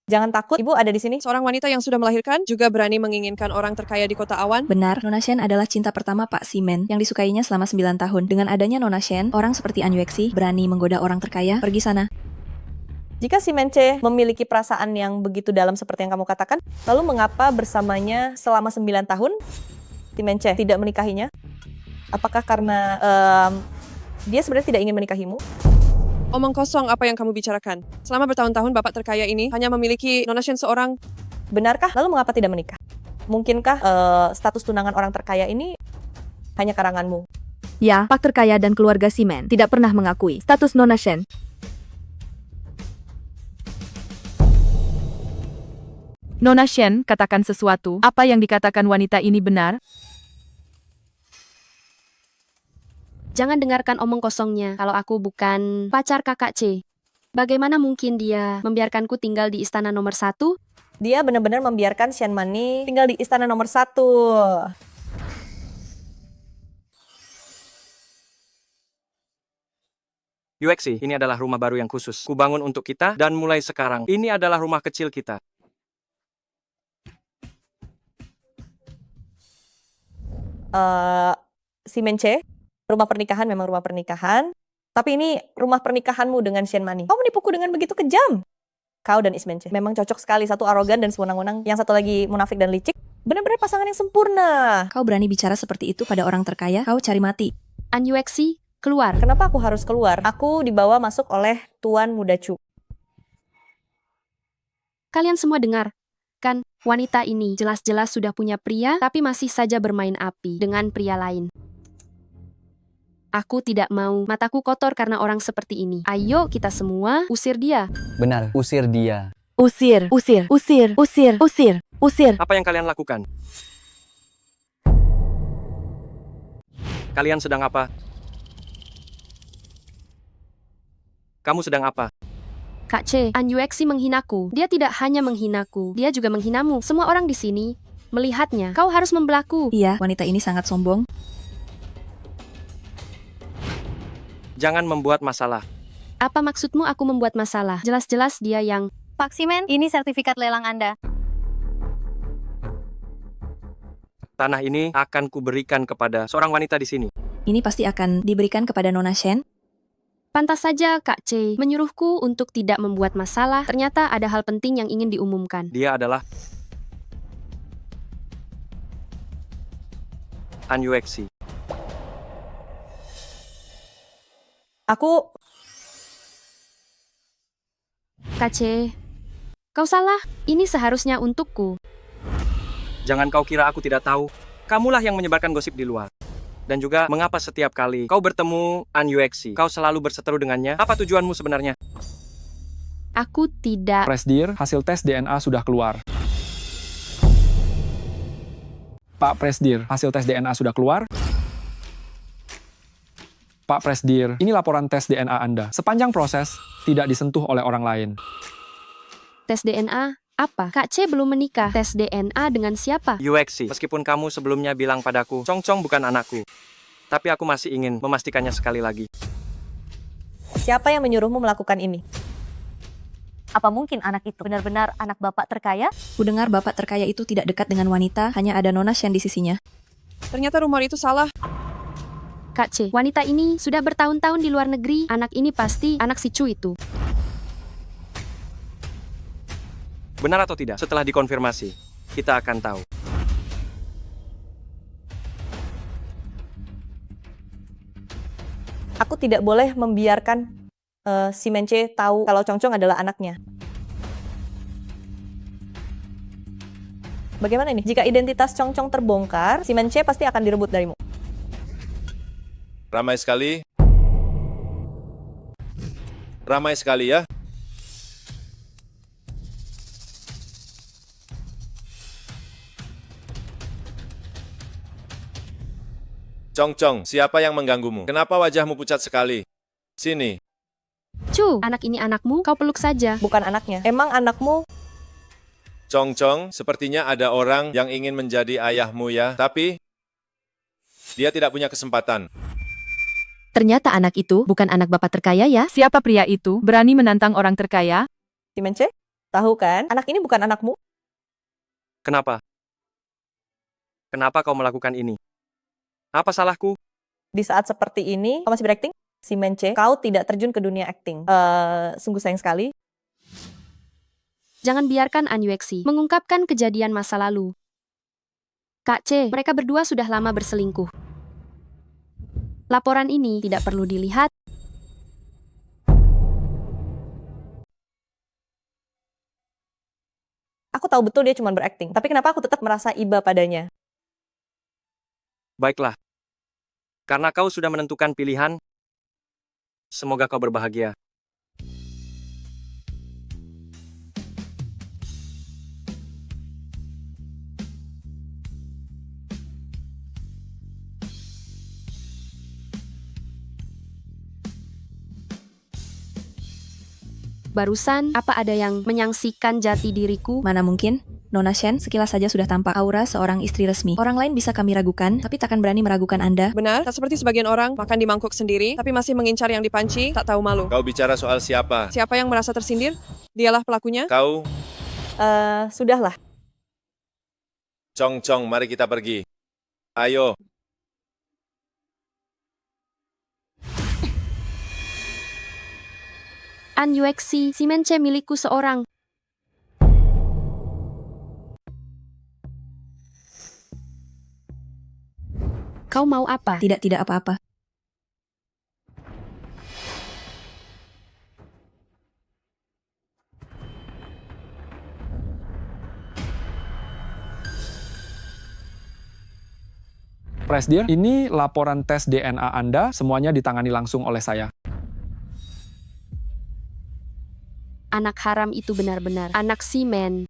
Jangan takut, Ibu ada di sini. Seorang wanita yang sudah melahirkan juga berani menginginkan orang terkaya di kota Awan. Benar, Nona Shen adalah cinta pertama Pak Simen yang disukainya selama 9 tahun. Dengan adanya Nona Shen, orang seperti An UXC berani menggoda orang terkaya. Pergi sana. Jika Simen C memiliki perasaan yang begitu dalam seperti yang kamu katakan, lalu mengapa bersamanya selama 9 tahun Simen C tidak menikahinya? Apakah karena dia sebenarnya tidak ingin menikahimu? Omong kosong apa yang kamu bicarakan. Selama bertahun-tahun Bapak terkaya ini hanya memiliki Nona Shen seorang. Benarkah? Lalu mengapa tidak menikah? Mungkinkah status tunangan orang terkaya ini hanya karanganmu? Ya, Pak terkaya dan keluarga Simen tidak pernah mengakui status Nona Shen. Nona Shen, katakan sesuatu. Apa yang dikatakan wanita ini benar? Jangan dengarkan omong kosongnya. Kalau aku bukan pacar Kakak C, bagaimana mungkin dia membiarkanku tinggal di istana nomor 1? Dia benar-benar membiarkan Shen Mani tinggal di istana nomor 1. Yuexi, ini adalah rumah baru yang khusus. Kubangun untuk kita, dan mulai sekarang, ini adalah rumah kecil kita. Simenche, rumah pernikahan memang rumah pernikahan. Tapi ini rumah pernikahanmu dengan Shen Mani. Kau menipuku dengan begitu kejam. Kau dan Ismenche memang cocok sekali. Satu arogan dan sewenang-wenang, yang satu lagi munafik dan licik. Benar-benar pasangan yang sempurna. Kau berani bicara seperti itu pada orang terkaya, kau cari mati. An Yuexi, keluar. Kenapa aku harus keluar? Aku dibawa masuk oleh Tuan Muda Chu. Kalian semua dengar, kan? Wanita ini jelas-jelas sudah punya pria, tapi masih saja bermain api dengan pria lain. Aku tidak mau mataku kotor karena orang seperti ini. Ayo kita semua usir dia. Benar, usir dia. Usir, usir, usir, usir, usir, usir. Apa yang kalian lakukan? Kalian sedang apa? Kamu sedang apa? Kak C, An Yuexi menghinaku. Dia tidak hanya menghinaku, dia juga menghinamu. Semua orang di sini melihatnya. Kau harus membelaku. Iya, wanita ini sangat sombong. Jangan membuat masalah. Apa maksudmu aku membuat masalah? Jelas-jelas dia yang... Pak Simen, ini sertifikat lelang Anda. Tanah ini akan kuberikan kepada seorang wanita di sini. Ini pasti akan diberikan kepada Nona Shen. Pantas saja Kak C menyuruhku untuk tidak membuat masalah. Ternyata ada hal penting yang ingin diumumkan. Dia adalah An Yuexi. Aku... Kak C, kau salah. Ini seharusnya untukku. Jangan kau kira aku tidak tahu. Kamulah yang menyebarkan gosip di luar. Dan juga, mengapa setiap kali kau bertemu An Yuexi, kau selalu berseteru dengannya? Apa tujuanmu sebenarnya? Aku tidak... Presdir, hasil tes DNA sudah keluar. Pak Presdir, hasil tes DNA sudah keluar. Pak Presdir, ini laporan tes DNA Anda. Sepanjang proses, tidak disentuh oleh orang lain. Tes DNA? Apa? Kak C belum menikah. Tes DNA dengan siapa? Yuexi, meskipun kamu sebelumnya bilang padaku, Chong Chong bukan anakku. Tapi aku masih ingin memastikannya sekali lagi. Siapa yang menyuruhmu melakukan ini? Apa mungkin anak itu benar-benar anak bapak terkaya? Kudengar bapak terkaya itu tidak dekat dengan wanita, hanya ada Nona Shen di sisinya. Ternyata rumor itu salah. Kak C, wanita ini sudah bertahun-tahun di luar negeri. Anak ini pasti anak si Chu itu. Benar atau tidak? Setelah dikonfirmasi, kita akan tahu. Aku tidak boleh membiarkan Simenche tahu kalau Chong Chong adalah anaknya. Bagaimana ini? Jika identitas Chong Chong terbongkar, Simenche pasti akan direbut darimu. Ramai sekali. Ramai sekali ya. Chong Chong, siapa yang mengganggumu? Kenapa wajahmu pucat sekali? Sini. Chu, anak ini anakmu, kau peluk saja. Bukan anaknya. Emang anakmu? Chong Chong, sepertinya ada orang yang ingin menjadi ayahmu ya, tapi dia tidak punya kesempatan. Ternyata anak itu bukan anak bapak terkaya ya. Siapa pria itu berani menantang orang terkaya? Simenche, tahu kan? Anak ini bukan anakmu. Kenapa? Kenapa kau melakukan ini? Apa salahku? Di saat seperti ini, kau masih berakting? Simenche, kau tidak terjun ke dunia akting. Sungguh sayang sekali. Jangan biarkan An Yuexi mengungkapkan kejadian masa lalu. Kak C, mereka berdua sudah lama berselingkuh. Laporan ini tidak perlu dilihat. Aku tahu betul dia cuma berakting. Tapi kenapa aku tetap merasa iba padanya? Baiklah. Karena kau sudah menentukan pilihan, semoga kau berbahagia. Barusan, apa ada yang menyaksikan jati diriku? Mana mungkin? Nona Shen, sekilas saja sudah tampak aura seorang istri resmi. Orang lain bisa kami ragukan, tapi takkan berani meragukan Anda. Benar, tak seperti sebagian orang makan di mangkuk sendiri, tapi masih mengincar yang dipanci, tak tahu malu. Kau bicara soal siapa? Siapa yang merasa tersindir? Dialah pelakunya. Kau? Sudahlah. Cong, mari kita pergi. Ayo. An Yuexi, si Mence milikku seorang. Kau mau apa? Tidak apa-apa. Presdir, ini laporan tes DNA Anda, semuanya ditangani langsung oleh saya. Anak haram itu benar-benar anak Simen.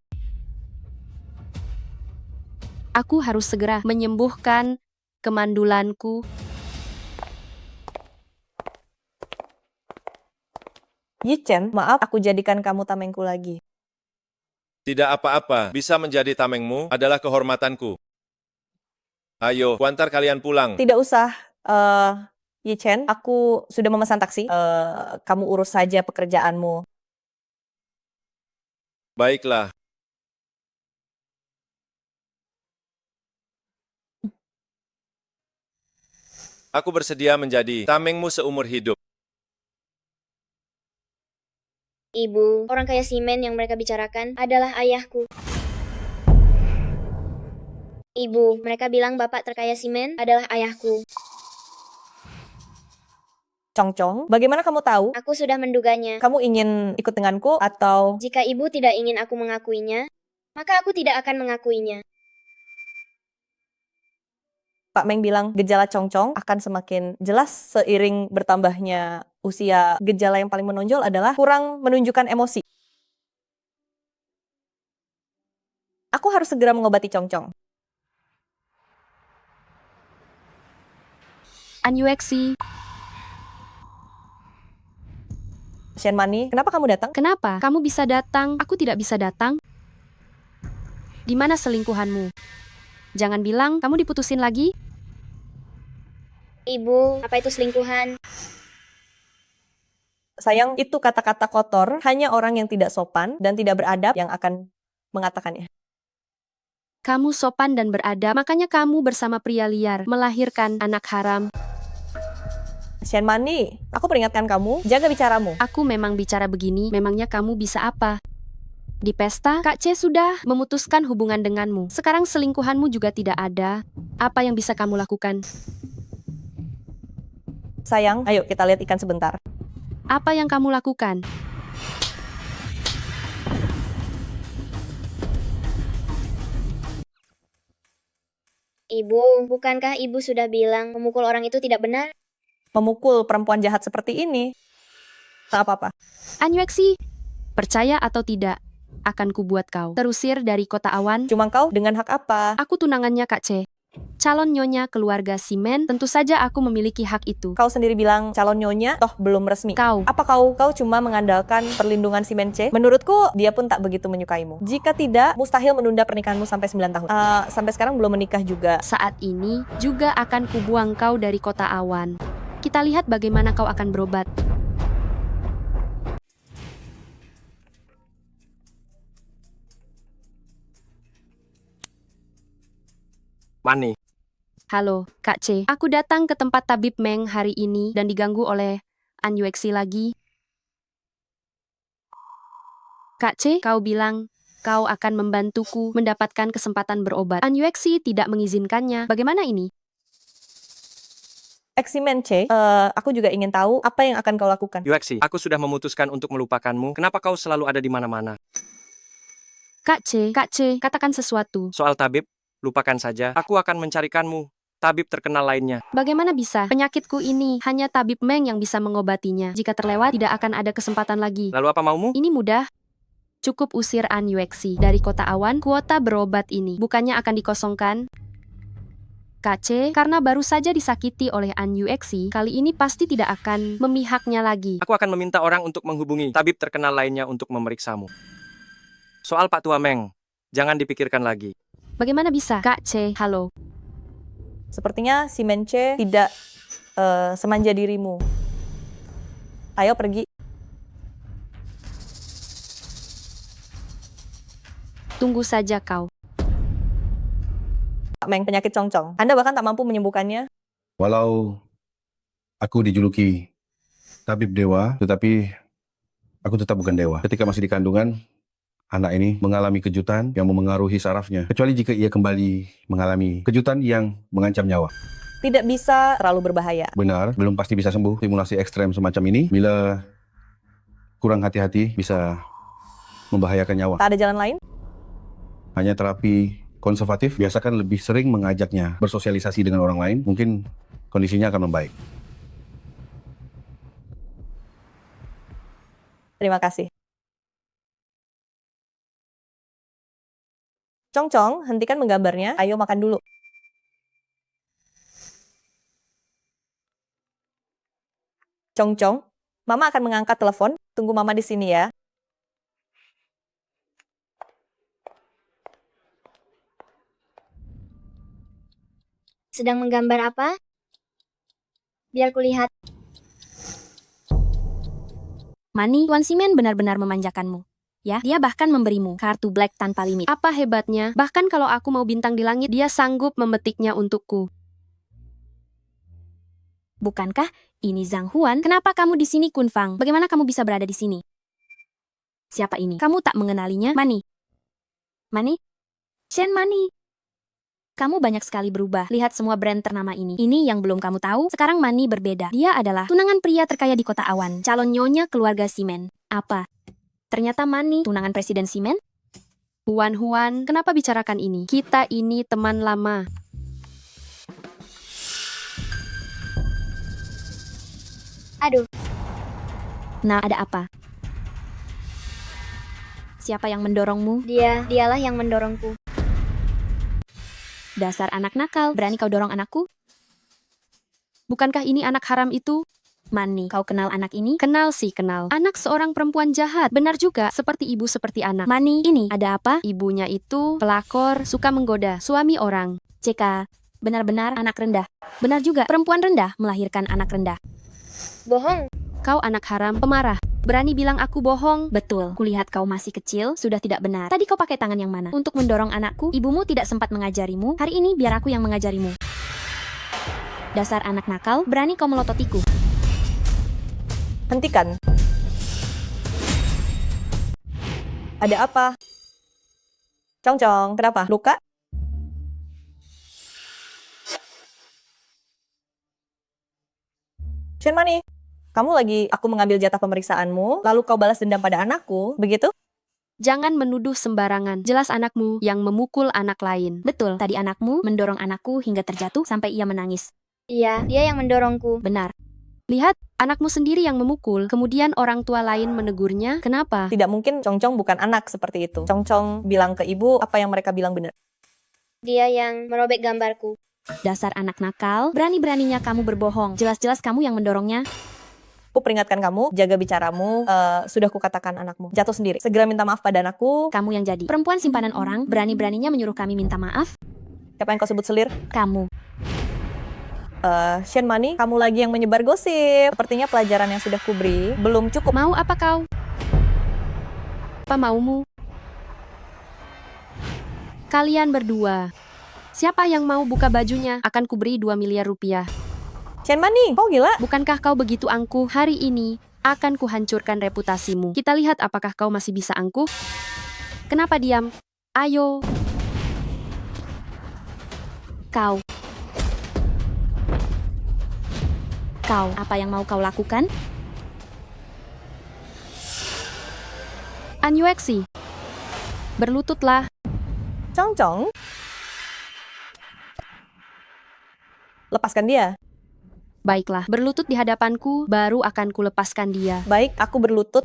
Aku harus segera menyembuhkan kemandulanku. Yichen, maaf aku jadikan kamu tamengku lagi. Tidak apa-apa, bisa menjadi tamengmu adalah kehormatanku. Ayo, kuantar kalian pulang. Tidak usah, Yichen, aku sudah memesan taksi. Kamu urus saja pekerjaanmu. Baiklah. Aku bersedia menjadi tamengmu seumur hidup. Ibu, orang kaya Simen yang mereka bicarakan adalah ayahku. Ibu, mereka bilang bapak terkaya Simen adalah ayahku. Cong, bagaimana kamu tahu? Aku sudah menduganya. Kamu ingin ikut denganku atau... Jika ibu tidak ingin aku mengakuinya, maka aku tidak akan mengakuinya. Pak Meng bilang gejala Cong akan semakin jelas seiring bertambahnya usia. Gejala yang paling menonjol adalah kurang menunjukkan emosi. Aku harus segera mengobati Cong. An Yuexi. Shen Mani, kenapa kamu datang? Kenapa? Kamu bisa datang, aku tidak bisa datang? Di mana selingkuhanmu? Jangan bilang kamu diputusin lagi. Ibu, apa itu selingkuhan? Sayang, itu kata-kata kotor, hanya orang yang tidak sopan dan tidak beradab yang akan mengatakannya. Kamu sopan dan beradab, makanya kamu bersama pria liar, melahirkan anak haram. Shen Mani, aku peringatkan kamu, jaga bicaramu. Aku memang bicara begini, memangnya kamu bisa apa? Di pesta, Kak C sudah memutuskan hubungan denganmu. Sekarang selingkuhanmu juga tidak ada. Apa yang bisa kamu lakukan? Sayang, ayo kita lihat ikan sebentar. Apa yang kamu lakukan? Ibu, bukankah ibu sudah bilang memukul orang itu tidak benar? Memukul perempuan jahat seperti ini, tak apa-apa. An Yuexi, percaya atau tidak, akan kubuat kau terusir dari kota awan. Cuma kau dengan hak apa? Aku tunangannya Kak C. Calon nyonya keluarga Simen, tentu saja aku memiliki hak itu. Kau sendiri bilang calon nyonya, toh belum resmi. Apa kau cuma mengandalkan perlindungan Simen C? Menurutku, dia pun tak begitu menyukaimu. Jika tidak, mustahil menunda pernikahanmu sampai 9 tahun. Sampai sekarang belum menikah juga. Saat ini, juga akan kubuang kau dari kota awan. Kita lihat bagaimana kau akan berobat. Mani. Halo, Kak C. Aku datang ke tempat tabib Meng hari ini dan diganggu oleh An Yuexi lagi. Kak C, kau bilang kau akan membantuku mendapatkan kesempatan berobat. An Yuexi tidak mengizinkannya. Bagaimana ini? Eximen C, aku juga ingin tahu apa yang akan kau lakukan. Yuexi, aku sudah memutuskan untuk melupakanmu. Kenapa kau selalu ada di mana-mana? Kak C, katakan sesuatu. Soal tabib, lupakan saja. Aku akan mencarikanmu tabib terkenal lainnya. Bagaimana bisa? Penyakitku ini hanya tabib Meng yang bisa mengobatinya. Jika terlewat, tidak akan ada kesempatan lagi. Lalu apa maumu? Ini mudah. Cukup usir An Yuexi dari kota awan. Kuota berobat ini bukannya akan dikosongkan? Kak C, karena baru saja disakiti oleh An Yuexi, kali ini pasti tidak akan memihaknya lagi. Aku akan meminta orang untuk menghubungi tabib terkenal lainnya untuk memeriksamu. Soal Pak Tua Meng, Jangan dipikirkan lagi. Bagaimana bisa? Kak C, halo. Sepertinya si Mence tidak semanja dirimu. Ayo pergi. Tunggu saja kau. Meng penyakit congcong. Anda bahkan tak mampu menyembuhkannya. Walau aku dijuluki tabib dewa, tetapi aku tetap bukan dewa. Ketika masih di kandungan, anak ini mengalami kejutan yang memengaruhi sarafnya. Kecuali jika ia kembali mengalami kejutan yang mengancam nyawa. Tidak bisa terlalu berbahaya. Benar, belum pasti bisa sembuh. Stimulasi ekstrem semacam ini, bila kurang hati-hati, bisa membahayakan nyawa. Tak ada jalan lain? Hanya terapi konservatif, biasakan lebih sering mengajaknya bersosialisasi dengan orang lain, mungkin kondisinya akan membaik. Terima kasih. Congcong, hentikan menggambarnya. Ayo makan dulu. Congcong, Mama akan mengangkat telepon. Tunggu Mama di sini ya. Sedang menggambar apa? Biar kulihat. Mani, Tuan Simen benar-benar memanjakanmu. Ya, dia bahkan memberimu kartu black tanpa limit. Apa hebatnya? Bahkan kalau aku mau bintang di langit, dia sanggup memetiknya untukku. Bukankah ini Zhang Huan? Kenapa kamu di sini, Kun Fang? Bagaimana kamu bisa berada di sini? Siapa ini? Kamu tak mengenalinya? Mani? Mani? Shen Mani? Kamu banyak sekali berubah. Lihat semua brand ternama ini. Ini yang belum kamu tahu. Sekarang Mani berbeda. Dia adalah tunangan pria terkaya di kota awan. Calon nyonya keluarga Simen. Apa? Ternyata Mani tunangan Presiden Simen? Huan, kenapa bicarakan ini? Kita ini teman lama. Aduh. Nah, ada apa? Siapa yang mendorongmu? Dialah yang mendorongku. Dasar anak nakal, berani kau dorong anakku? Bukankah ini anak haram itu? Mani, kau kenal anak ini? Kenal sih, kenal. Anak seorang perempuan jahat. Benar juga, seperti ibu seperti anak. Mani, ini ada apa? Ibunya itu pelakor, suka menggoda suami orang. CK, benar-benar anak rendah. Benar juga, perempuan rendah melahirkan anak rendah. Bohong. Kau anak haram, pemarah. Berani bilang aku bohong? Betul, kulihat kau masih kecil, sudah tidak benar. Tadi kau pakai tangan yang mana? Untuk mendorong anakku? Ibumu tidak sempat mengajarimu? Hari ini biar aku yang mengajarimu. Dasar anak nakal, berani kau melototiku. Hentikan. Ada apa? Congcong, kenapa? Luka? Shen Mani, kamu lagi aku mengambil jatah pemeriksaanmu, lalu kau balas dendam pada anakku, begitu? Jangan menuduh sembarangan. Jelas anakmu yang memukul anak lain. Betul, tadi anakmu mendorong anakku hingga terjatuh sampai ia menangis. Iya, dia yang mendorongku. Benar. Lihat, anakmu sendiri yang memukul, kemudian orang tua lain menegurnya. Kenapa? Tidak mungkin Congcong bukan anak seperti itu. Congcong bilang ke ibu apa yang mereka bilang benar. Dia yang merobek gambarku. Dasar anak nakal, berani-beraninya kamu berbohong. Jelas-jelas kamu yang mendorongnya. Aku peringatkan kamu, jaga bicaramu, sudah kukatakan anakmu. Jatuh sendiri. Segera minta maaf pada anakku. Kamu yang jadi perempuan simpanan orang, berani-beraninya menyuruh kami minta maaf. Siapa yang kau sebut selir? Kamu. Shen Mani, kamu lagi yang menyebar gosip. Sepertinya pelajaran yang sudah kuberi belum cukup. Mau apa kau? Apa maumu? Kalian berdua. Siapa yang mau buka bajunya akan kuberi 2 miliar rupiah. Shen Mani, kau gila? Bukankah kau begitu angkuh? Hari ini akan kuhancurkan reputasimu. Kita lihat apakah kau masih bisa angkuh. Kenapa diam? Ayo. Kau, apa yang mau kau lakukan? Anyueksi, berlututlah. Congcong, lepaskan dia. Baiklah, berlutut di hadapanku, baru akan kulepaskan dia. Baik, aku berlutut.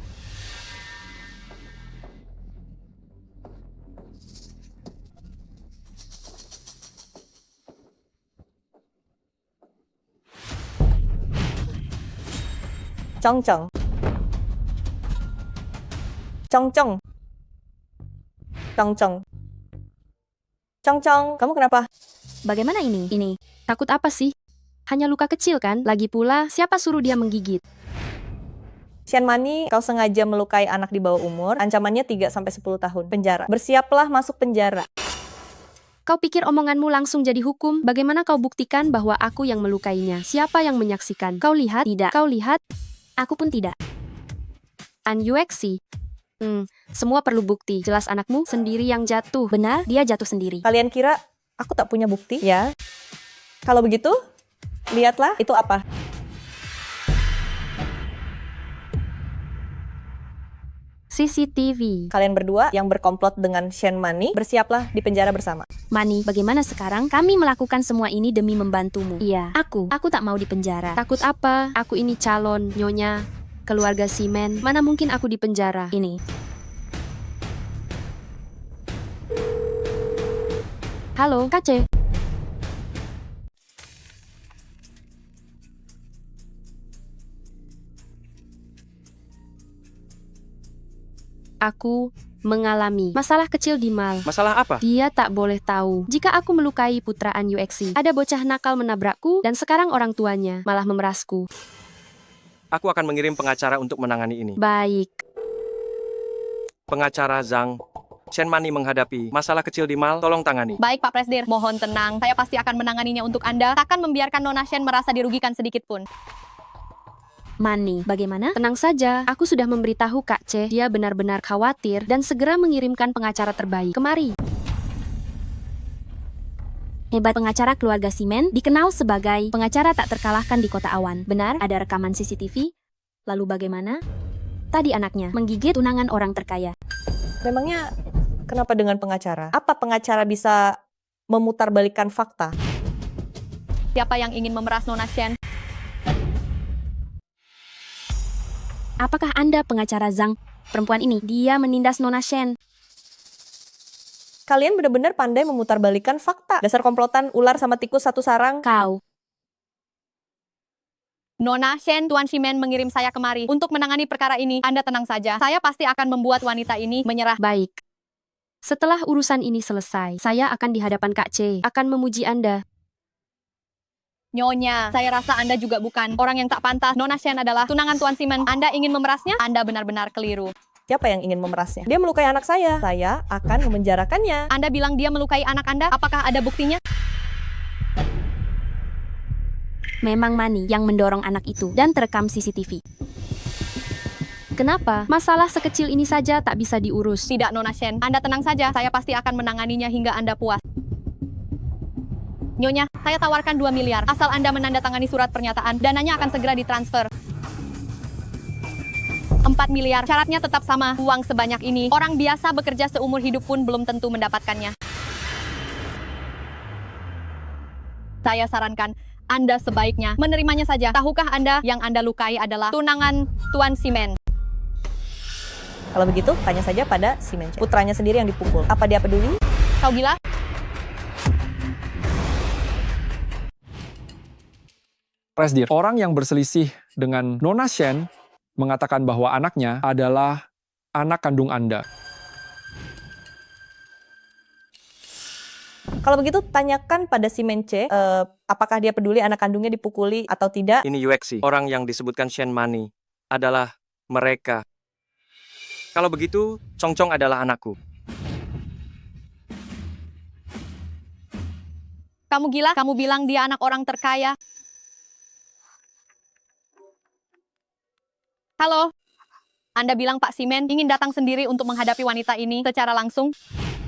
Congcong. Congcong. Congcong. Cong, kamu kenapa? Bagaimana ini? Ini. Takut apa sih? Hanya luka kecil kan? Lagi pula, siapa suruh dia menggigit? Shen Mani, kau sengaja melukai anak di bawah umur, ancamannya 3-10 tahun penjara. Bersiaplah masuk penjara. Kau pikir omonganmu langsung jadi hukum? Bagaimana kau buktikan bahwa aku yang melukainya? Siapa yang menyaksikan? Kau lihat? Tidak. Kau lihat? Aku pun tidak. An Yuexi. Semua perlu bukti. Jelas anakmu sendiri yang jatuh. Benar, dia jatuh sendiri. Kalian kira aku tak punya bukti? Ya. Kalau begitu, lihatlah itu apa. CCTV. Kalian berdua yang berkomplot dengan Shen Mani, bersiaplah di penjara bersama. Mani, bagaimana sekarang? Kami melakukan semua ini demi membantumu. Iya, aku tak mau dipenjara. Takut apa? Aku ini calon, Nyonya. Keluarga Simen, mana mungkin aku dipenjara? Ini. Halo, Kace. Aku mengalami masalah kecil di Mal. Masalah apa? Dia tak boleh tahu jika aku melukai putra An Yuexi. Ada bocah nakal menabrakku dan sekarang orang tuanya malah memerasku. Aku akan mengirim pengacara untuk menangani ini. Baik. Pengacara Zhang, Shen Mani menghadapi masalah kecil di Mal, tolong tangani. Baik Pak Presdir, mohon tenang. Saya pasti akan menanganinya untuk Anda. Takkan membiarkan Nona Shen merasa dirugikan sedikit pun. Mani, bagaimana? Tenang saja, aku sudah memberitahu Kak C. Dia benar-benar khawatir dan segera mengirimkan pengacara terbaik kemari. Hebat pengacara keluarga Simen, dikenal sebagai pengacara tak terkalahkan di Kota Awan. Benar, ada rekaman CCTV. Lalu bagaimana? Tadi anaknya menggigit tunangan orang terkaya. Memangnya kenapa dengan pengacara? Apa pengacara bisa memutarbalikkan fakta? Siapa yang ingin memeras Nona Shen? Apakah Anda pengacara Zhang? Perempuan ini, dia menindas Nona Shen. Kalian benar-benar pandai memutarbalikkan fakta. Dasar komplotan ular sama tikus satu sarang. Kau. Nona Shen, Tuan Shimen mengirim saya kemari untuk menangani perkara ini. Anda tenang saja. Saya pasti akan membuat wanita ini menyerah. Baik. Setelah urusan ini selesai, saya akan di hadapan Kak C. Akan memuji Anda. Nyonya, saya rasa Anda juga bukan orang yang tak pantas. Nona Shen adalah tunangan Tuan Simen. Anda ingin memerasnya? Anda benar-benar keliru. Siapa yang ingin memerasnya? Dia melukai anak saya. Saya akan memenjarakannya. Anda bilang dia melukai anak Anda. Apakah ada buktinya? Memang Mani yang mendorong anak itu dan terekam CCTV. Kenapa? Masalah sekecil ini saja tak bisa diurus. Tidak, Nona Shen. Anda tenang saja. Saya pasti akan menanganinya hingga Anda puas. Nyonya, saya tawarkan 2 miliar. Asal Anda menandatangani surat pernyataan, dananya akan segera ditransfer. 4 miliar, syaratnya tetap sama. Uang sebanyak ini, orang biasa bekerja seumur hidup pun belum tentu mendapatkannya. Saya sarankan, Anda sebaiknya menerimanya saja. Tahukah Anda yang Anda lukai adalah tunangan Tuan Simen? Kalau begitu, tanya saja pada Simen. Putranya sendiri yang dipukul. Apa dia peduli? Kau gila? Presdir, orang yang berselisih dengan Nona Shen mengatakan bahwa anaknya adalah anak kandung Anda. Kalau begitu, tanyakan pada Simen C, apakah dia peduli anak kandungnya dipukuli atau tidak? Ini Yuexi, orang yang disebutkan Shen Mani adalah mereka. Kalau begitu, Cong adalah anakku. Kamu gila? Kamu bilang dia anak orang terkaya? Halo? Anda bilang Pak Simen ingin datang sendiri untuk menghadapi wanita ini secara langsung?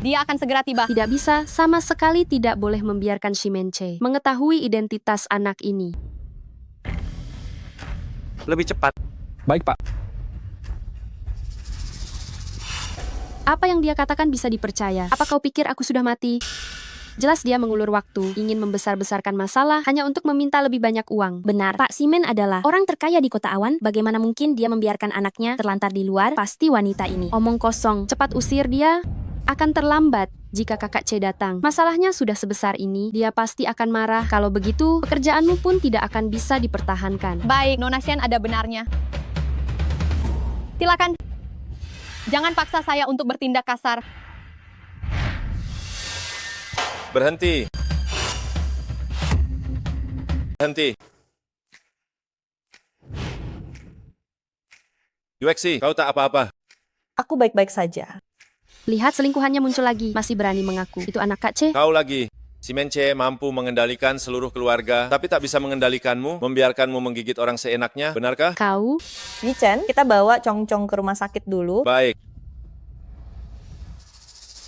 Dia akan segera tiba. Tidak bisa, sama sekali tidak boleh membiarkan Shimen C mengetahui identitas anak ini. Lebih cepat. Baik, Pak. Apa yang dia katakan bisa dipercaya? Apa kau pikir aku sudah mati? Jelas dia mengulur waktu, ingin membesar-besarkan masalah hanya untuk meminta lebih banyak uang. Benar, Pak Simen adalah orang terkaya di Kota Awan. Bagaimana mungkin dia membiarkan anaknya terlantar di luar? Pasti wanita ini. Omong kosong, cepat usir dia. Akan terlambat jika kakak C datang. Masalahnya sudah sebesar ini, dia pasti akan marah. Kalau begitu, pekerjaanmu pun tidak akan bisa dipertahankan. Baik, Nona Shen ada benarnya. Silakan. Jangan paksa saya untuk bertindak kasar. Berhenti. Berhenti. Yuexi, kau tak apa-apa. Aku baik-baik saja. Lihat selingkuhannya muncul lagi, masih berani mengaku. Itu anak Kak Ce. Kau lagi. Si Mence mampu mengendalikan seluruh keluarga, tapi tak bisa mengendalikanmu, membiarkanmu menggigit orang seenaknya, benarkah? Kau? Yi-Chen, kita bawa Chong-Chong ke rumah sakit dulu. Baik.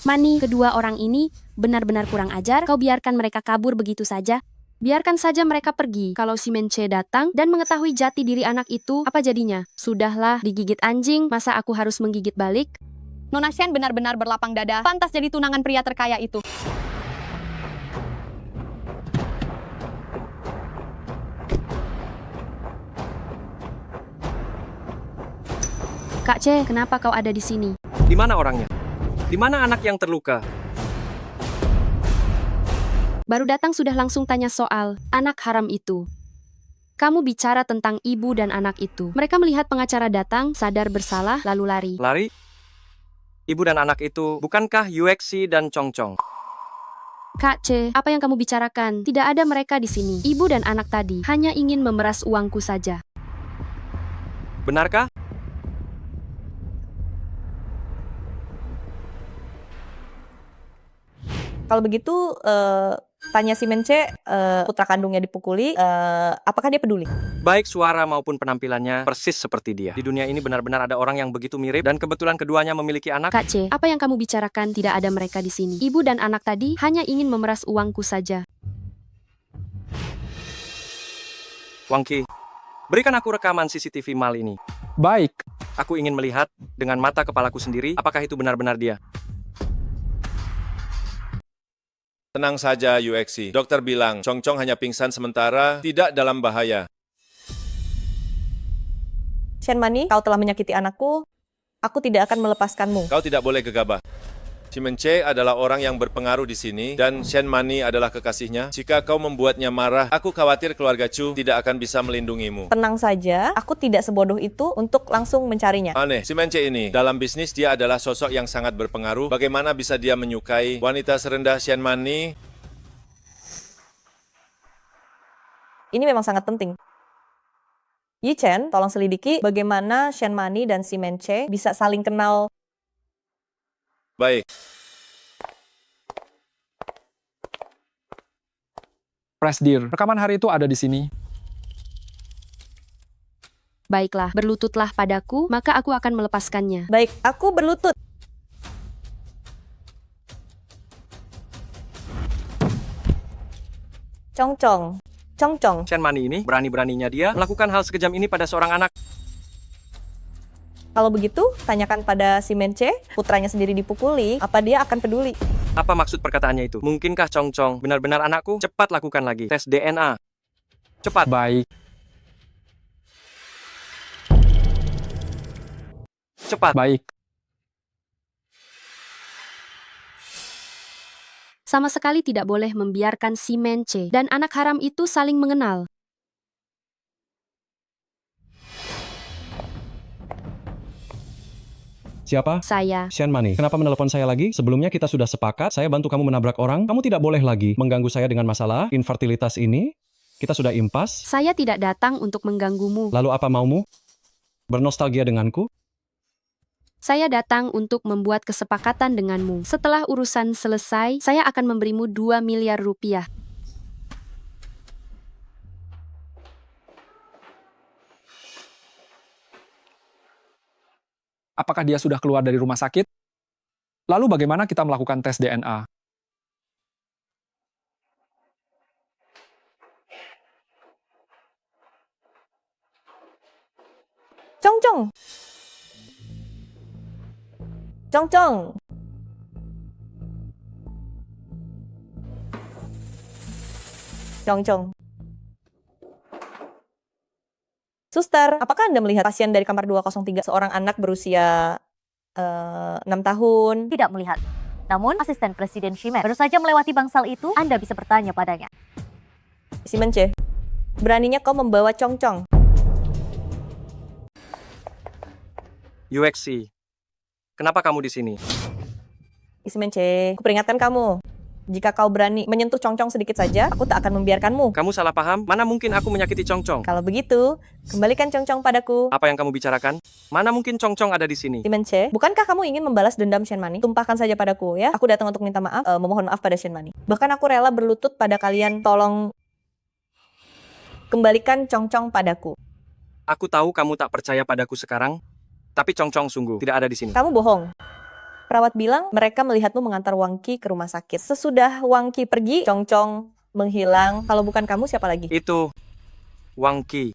Mani, kedua orang ini benar-benar kurang ajar. Kau biarkan mereka kabur begitu saja. Biarkan saja mereka pergi. Kalau si Mence datang dan mengetahui jati diri anak itu, apa jadinya? Sudahlah, digigit anjing, masa aku harus menggigit balik? Nona Shen benar-benar berlapang dada, pantas jadi tunangan pria terkaya itu. Kak Ce, kenapa kau ada di sini? Di mana orangnya? Di mana anak yang terluka? Baru datang sudah langsung tanya soal anak haram itu. Kamu bicara tentang ibu dan anak itu. Mereka melihat pengacara datang, sadar bersalah, lalu lari. Lari? Ibu dan anak itu, bukankah Yuexi dan Chong-Chong? Kak Ce, apa yang kamu bicarakan? Tidak ada mereka di sini. Ibu dan anak tadi hanya ingin memeras uangku saja. Benarkah? Kalau begitu, tanya si Mence, putra kandungnya dipukuli, apakah dia peduli? Baik suara maupun penampilannya persis seperti dia. Di dunia ini benar-benar ada orang yang begitu mirip dan kebetulan keduanya memiliki anak. Kak Ce, apa yang kamu bicarakan? Tidak ada mereka di sini. Ibu dan anak tadi hanya ingin memeras uangku saja. Wang Qi, berikan aku rekaman CCTV mal ini. Baik. Aku ingin melihat dengan mata kepalaku sendiri apakah itu benar-benar dia. Tenang saja, Yuexi. Dokter bilang, Chong-Chong hanya pingsan sementara, tidak dalam bahaya. Shen Mani, kau telah menyakiti anakku. Aku tidak akan melepaskanmu. Kau tidak boleh gegabah. Si Mence adalah orang yang berpengaruh di sini, dan Shen Mani adalah kekasihnya. Jika kau membuatnya marah, aku khawatir keluarga Chu tidak akan bisa melindungimu. Tenang saja, aku tidak sebodoh itu untuk langsung mencarinya. Aneh, si Mence ini, dalam bisnis dia adalah sosok yang sangat berpengaruh. Bagaimana bisa dia menyukai wanita serendah Shen Mani? Ini memang sangat penting. Yi-Chen, tolong selidiki bagaimana Shen Mani dan si Mence bisa saling kenal. Baik. Presdir, rekaman hari itu ada di sini. Baiklah, berlututlah padaku, maka aku akan melepaskannya. Baik, aku berlutut. Chong-Chong. Chong-Chong. Shen Mani ini berani-beraninya dia melakukan hal sekejam ini pada seorang anak. Kalau begitu, tanyakan pada si Mence, putranya sendiri dipukuli, apa dia akan peduli? Apa maksud perkataannya itu? Mungkinkah Chong-Chong benar-benar anakku? Cepat lakukan lagi tes DNA. Cepat. Baik. Cepat. Baik. Sama sekali tidak boleh membiarkan si Mence dan anak haram itu saling mengenal. Siapa? Saya. Shen Mani. Kenapa menelepon saya lagi? Sebelumnya kita sudah sepakat, saya bantu kamu menabrak orang. Kamu tidak boleh lagi mengganggu saya dengan masalah infertilitas ini. Kita sudah impas. Saya tidak datang untuk mengganggumu. Lalu apa maumu? Bernostalgia denganku? Saya datang untuk membuat kesepakatan denganmu. Setelah urusan selesai, saya akan memberimu 2 miliar rupiah. Apakah dia sudah keluar dari rumah sakit? Lalu bagaimana kita melakukan tes DNA? Chong-Chong. Chong-Chong. Chong-Chong. Suster, apakah Anda melihat pasien dari kamar 203 seorang anak berusia 6 tahun? Tidak melihat. Namun, asisten Presiden Shimen baru saja melewati bangsal itu, Anda bisa bertanya padanya. Si Mence, beraninya kau membawa Chong-Chong? Yuexi, kenapa kamu di sini? Si Mence, aku peringatkan kamu. Jika kau berani menyentuh Congcong sedikit saja, aku tak akan membiarkanmu. Kamu salah paham, mana mungkin aku menyakiti Congcong? Kalau begitu, kembalikan Congcong padaku. Apa yang kamu bicarakan? Mana mungkin Congcong ada di sini? Simenche, bukankah kamu ingin membalas dendam Shen Mani? Tumpahkan saja padaku ya. Aku datang untuk minta maaf, memohon maaf pada Shen Mani. Bahkan aku rela berlutut pada kalian, tolong kembalikan Congcong padaku. Aku tahu kamu tak percaya padaku sekarang, tapi Congcong sungguh tidak ada di sini. Kamu bohong. Perawat bilang mereka melihatmu mengantar Wang Qi ke rumah sakit. Sesudah Wang Qi pergi, Congcong menghilang. Kalau bukan kamu, siapa lagi? Itu Wang Qi.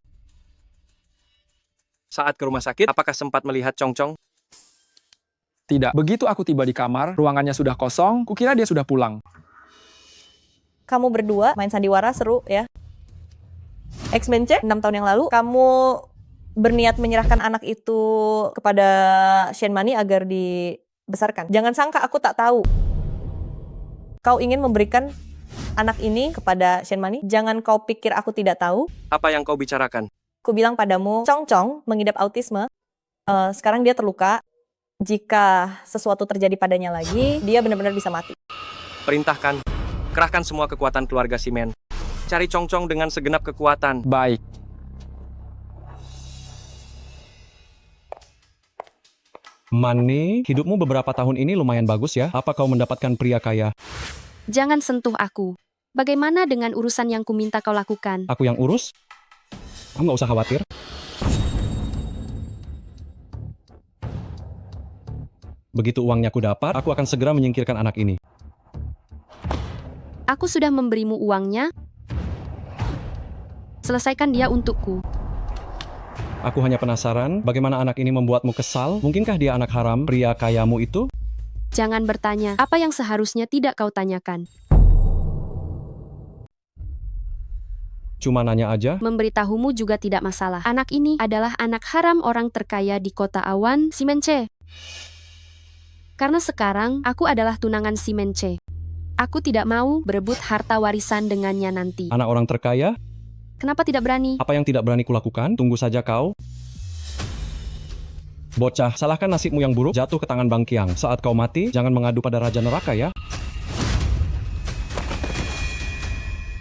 Saat ke rumah sakit, apakah sempat melihat Congcong? Tidak. Begitu aku tiba di kamar, ruangannya sudah kosong, kukira dia sudah pulang. Kamu berdua main sandiwara seru ya. X-Men C, 6 tahun yang lalu, kamu berniat menyerahkan anak itu kepada Shen Mani agar dibesarkan. Jangan sangka aku tak tahu. Kau ingin memberikan anak ini kepada Shen Mani. Jangan kau pikir aku tidak tahu. Apa yang kau bicarakan? Ku bilang padamu, Congcong mengidap autisme. Sekarang dia terluka. Jika sesuatu terjadi padanya lagi, dia benar-benar bisa mati. Perintahkan, kerahkan semua kekuatan keluarga Simen. Cari Congcong dengan segenap kekuatan. Baik. Mani, hidupmu beberapa tahun ini lumayan bagus ya. Apa kau mendapatkan pria kaya? Jangan sentuh aku. Bagaimana dengan urusan yang kuminta kau lakukan? Aku yang urus? Kamu nggak usah khawatir. Begitu uangnya ku dapat, aku akan segera menyingkirkan anak ini. Aku sudah memberimu uangnya. Selesaikan dia untukku. Aku hanya penasaran, bagaimana anak ini membuatmu kesal? Mungkinkah dia anak haram, pria kayamu itu? Jangan bertanya apa yang seharusnya tidak kau tanyakan. Cuma nanya aja. Memberitahumu juga tidak masalah. Anak ini adalah anak haram orang terkaya di kota Awan, Simenche. Karena sekarang, aku adalah tunangan Simenche. Aku tidak mau berebut harta warisan dengannya nanti. Anak orang terkaya? Kenapa tidak berani? Apa yang tidak berani kulakukan? Tunggu saja kau. Bocah, salahkan nasibmu yang buruk jatuh ke tangan Bang Qiang. Saat kau mati, jangan mengadu pada Raja Neraka ya.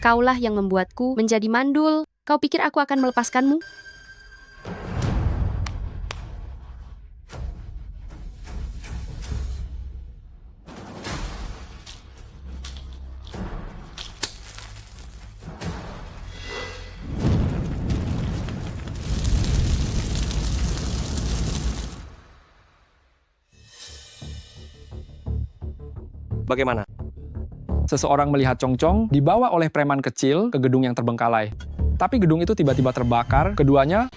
Kaulah yang membuatku menjadi mandul. Kau pikir aku akan melepaskanmu? Bagaimana? Seseorang melihat Congcong dibawa oleh preman kecil ke gedung yang terbengkalai. Tapi gedung itu tiba-tiba terbakar, keduanya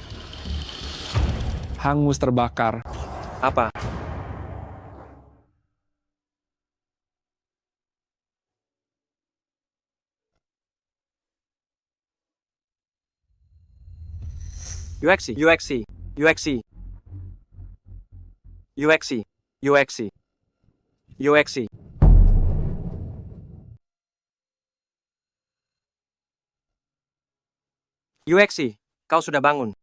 hangus terbakar. Apa? UXC, UXC, UXC, UXC, UXC, UXC. UXC, kau sudah bangun.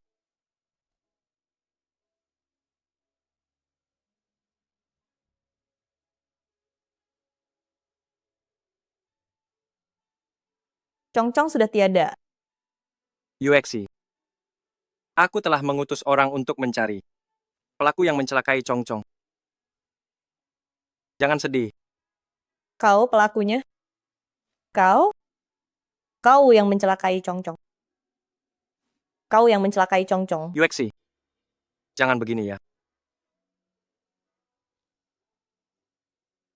Congcong sudah tiada. UXC, aku telah mengutus orang untuk mencari pelaku yang mencelakai Congcong. Jangan sedih. Kau pelakunya. Kau yang mencelakai Congcong. Kau yang mencelakai Congcong. UXC, jangan begini ya.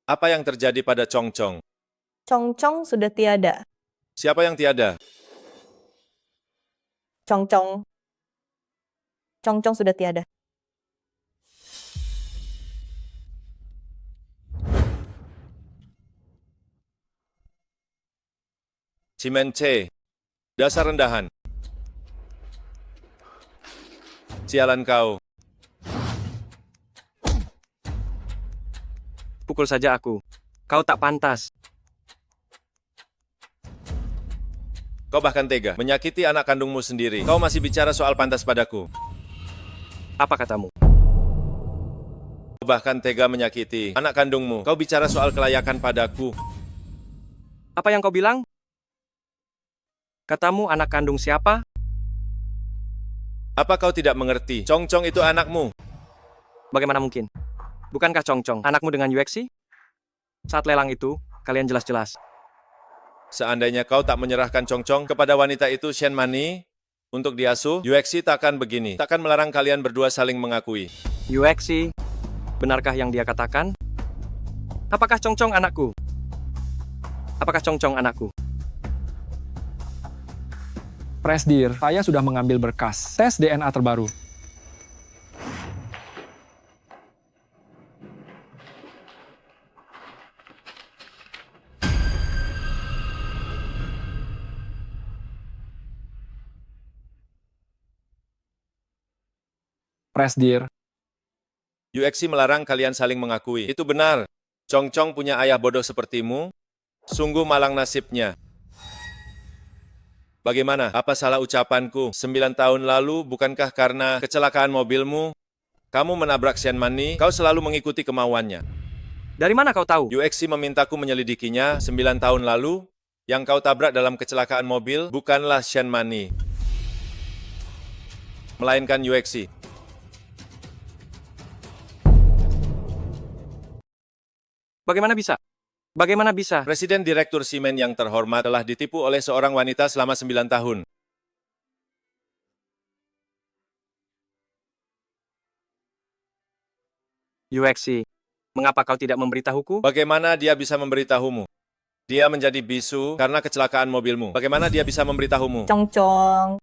Apa yang terjadi pada Congcong? Congcong sudah tiada. Siapa yang tiada? Congcong sudah tiada. Simenche, dasar rendahan. Sialan kau. Pukul saja aku. Kau tak pantas. Kau bahkan tega menyakiti anak kandungmu sendiri. Kau masih bicara soal pantas padaku. Apa katamu? Kau bahkan tega menyakiti anak kandungmu. Kau bicara soal kelayakan padaku. Apa yang kau bilang? Katamu anak kandung siapa? Apa kau tidak mengerti? Chong Chong itu anakmu. Bagaimana mungkin? Bukankah Chong Chong anakmu dengan Yuexi? Saat lelang itu, kalian jelas-jelas. Seandainya kau tak menyerahkan Chong Chong kepada wanita itu, Shen Mani, untuk diasuh, Yuexi takkan begini. Takkan melarang kalian berdua saling mengakui. Yuexi, benarkah yang dia katakan? Apakah Chong Chong anakku? Apakah Chong Chong anakku? Presdir, saya sudah mengambil berkas tes DNA terbaru. Presdir, Yuexi melarang kalian saling mengakui. Itu benar. Chong Chong punya ayah bodoh sepertimu. Sungguh malang nasibnya. Bagaimana? Apa salah ucapanku? 9 tahun lalu, bukankah karena kecelakaan mobilmu, kamu menabrak Shen Mani, kau selalu mengikuti kemauannya. Dari mana kau tahu? Yuexi memintaku menyelidikinya 9 tahun lalu, yang kau tabrak dalam kecelakaan mobil bukanlah Shen Mani, melainkan Yuexi. Bagaimana bisa? Bagaimana bisa? Presiden Direktur Simen yang terhormat telah ditipu oleh seorang wanita selama 9 tahun. Yuexi, mengapa kau tidak memberitahuku? Bagaimana dia bisa memberitahumu? Dia menjadi bisu karena kecelakaan mobilmu. Bagaimana dia bisa memberitahumu? Chong Chong.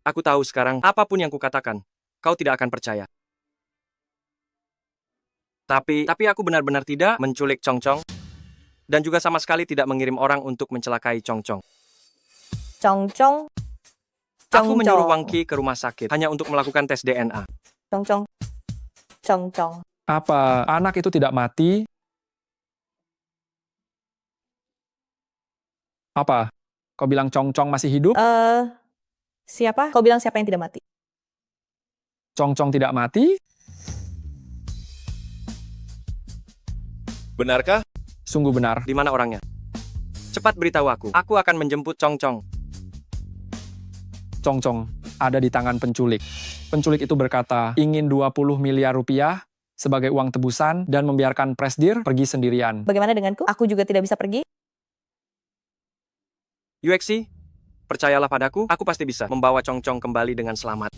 Aku tahu sekarang, apapun yang kukatakan, kau tidak akan percaya. Tapi aku benar-benar tidak menculik Chong Chong. Dan juga sama sekali tidak mengirim orang untuk mencelakai Chong Chong. Chong Chong. Aku menyuruh Wang Qi ke rumah sakit hanya untuk melakukan tes DNA. Chong Chong. Chong Chong. apa anak itu tidak mati? Apa? Kau bilang Chong Chong masih hidup? Siapa? Kau bilang siapa yang tidak mati? Chong Chong tidak mati? Benarkah? Sungguh benar. Di mana orangnya? Cepat beritahu aku. Aku akan menjemput Chong Chong. Chong Chong ada di tangan penculik. Penculik itu berkata, ingin 20 miliar rupiah sebagai uang tebusan dan membiarkan Presdir pergi sendirian. Bagaimana denganku? Aku juga tidak bisa pergi. Yuexi, percayalah padaku, aku pasti bisa membawa Chong Chong kembali dengan selamat.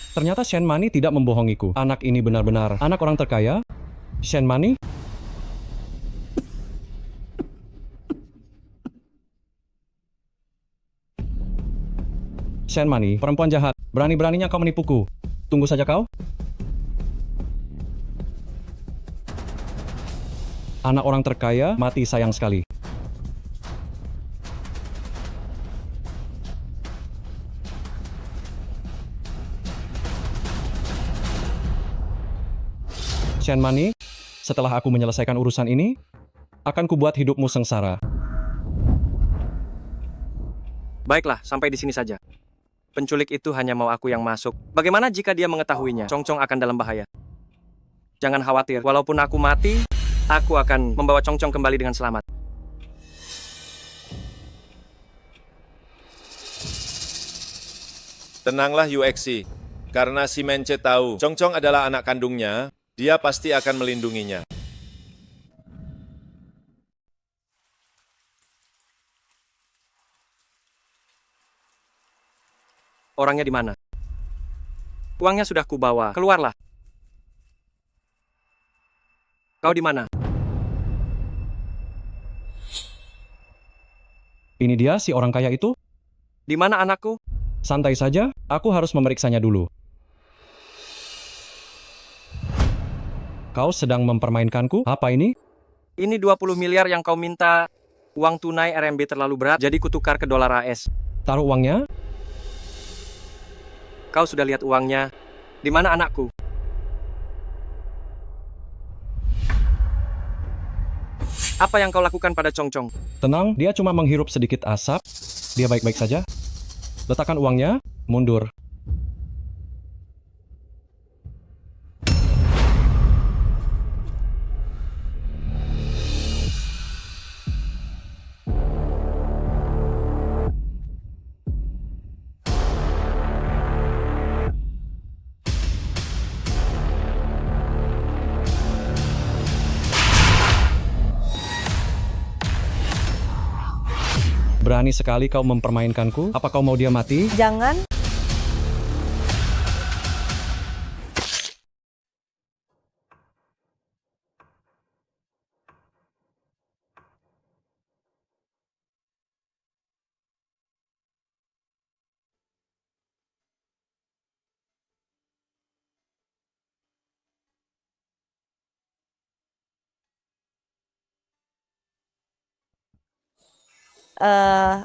Ternyata Shen Mani tidak membohongiku. Anak ini benar-benar anak orang terkaya. Shen Mani? Shen Mani, perempuan jahat. Berani-beraninya kau menipuku. Tunggu saja kau. Anak orang terkaya mati sayang sekali. Shen Mani, setelah aku menyelesaikan urusan ini, akan kubuat hidupmu sengsara. Baiklah, sampai di sini saja. Penculik itu hanya mau aku yang masuk. Bagaimana jika dia mengetahuinya? Chong Chong akan dalam bahaya. Jangan khawatir, walaupun aku mati, aku akan membawa Chong Chong kembali dengan selamat. Tenanglah Yuexi, karena si Mence tahu Chong Chong adalah anak kandungnya, dia pasti akan melindunginya. Orangnya di mana? Uangnya sudah kubawa. Keluarlah. Kau di mana? Ini dia si orang kaya itu? Di mana anakku? Santai saja, aku harus memeriksanya dulu. Kau sedang mempermainkanku? Apa ini? Ini 20 miliar yang kau minta. Uang tunai RMB terlalu berat, jadi kutukar ke dolar AS. Taruh uangnya. Kau sudah lihat uangnya. Di mana anakku? Apa yang kau lakukan pada Chong Chong? Tenang, dia cuma menghirup sedikit asap. Dia baik-baik saja. Letakkan uangnya, mundur. Berani sekali kau mempermainkanku? Apa kau mau dia mati? Jangan.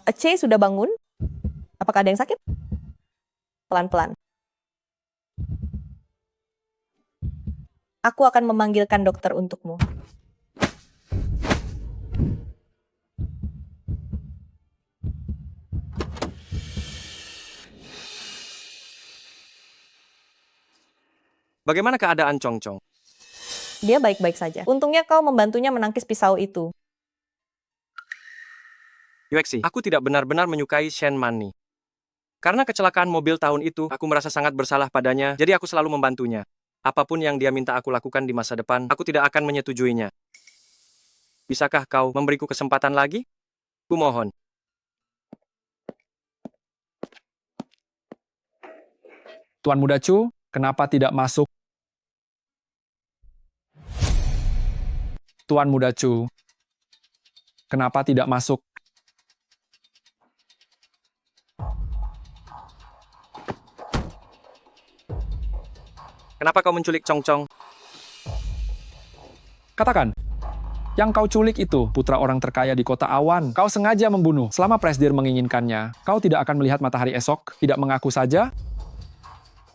Aceh sudah bangun? Apakah ada yang sakit? Pelan-pelan. Aku akan memanggilkan dokter untukmu. Bagaimana keadaan Chong Chong? Dia baik-baik saja. Untungnya kau membantunya menangkis pisau itu. Yuexi, aku tidak benar-benar menyukai Shen Mani. Karena kecelakaan mobil tahun itu, aku merasa sangat bersalah padanya, jadi aku selalu membantunya. Apapun yang dia minta aku lakukan di masa depan, aku tidak akan menyetujuinya. Bisakah kau memberiku kesempatan lagi? Kumohon. Tuan Muda Chu, kenapa tidak masuk? Tuan Muda Chu, kenapa tidak masuk? Kenapa kau menculik Chong Chong? Katakan, yang kau culik itu putra orang terkaya di kota Awan. Kau sengaja membunuh. Selama Presdir menginginkannya, kau tidak akan melihat matahari esok, tidak mengaku saja?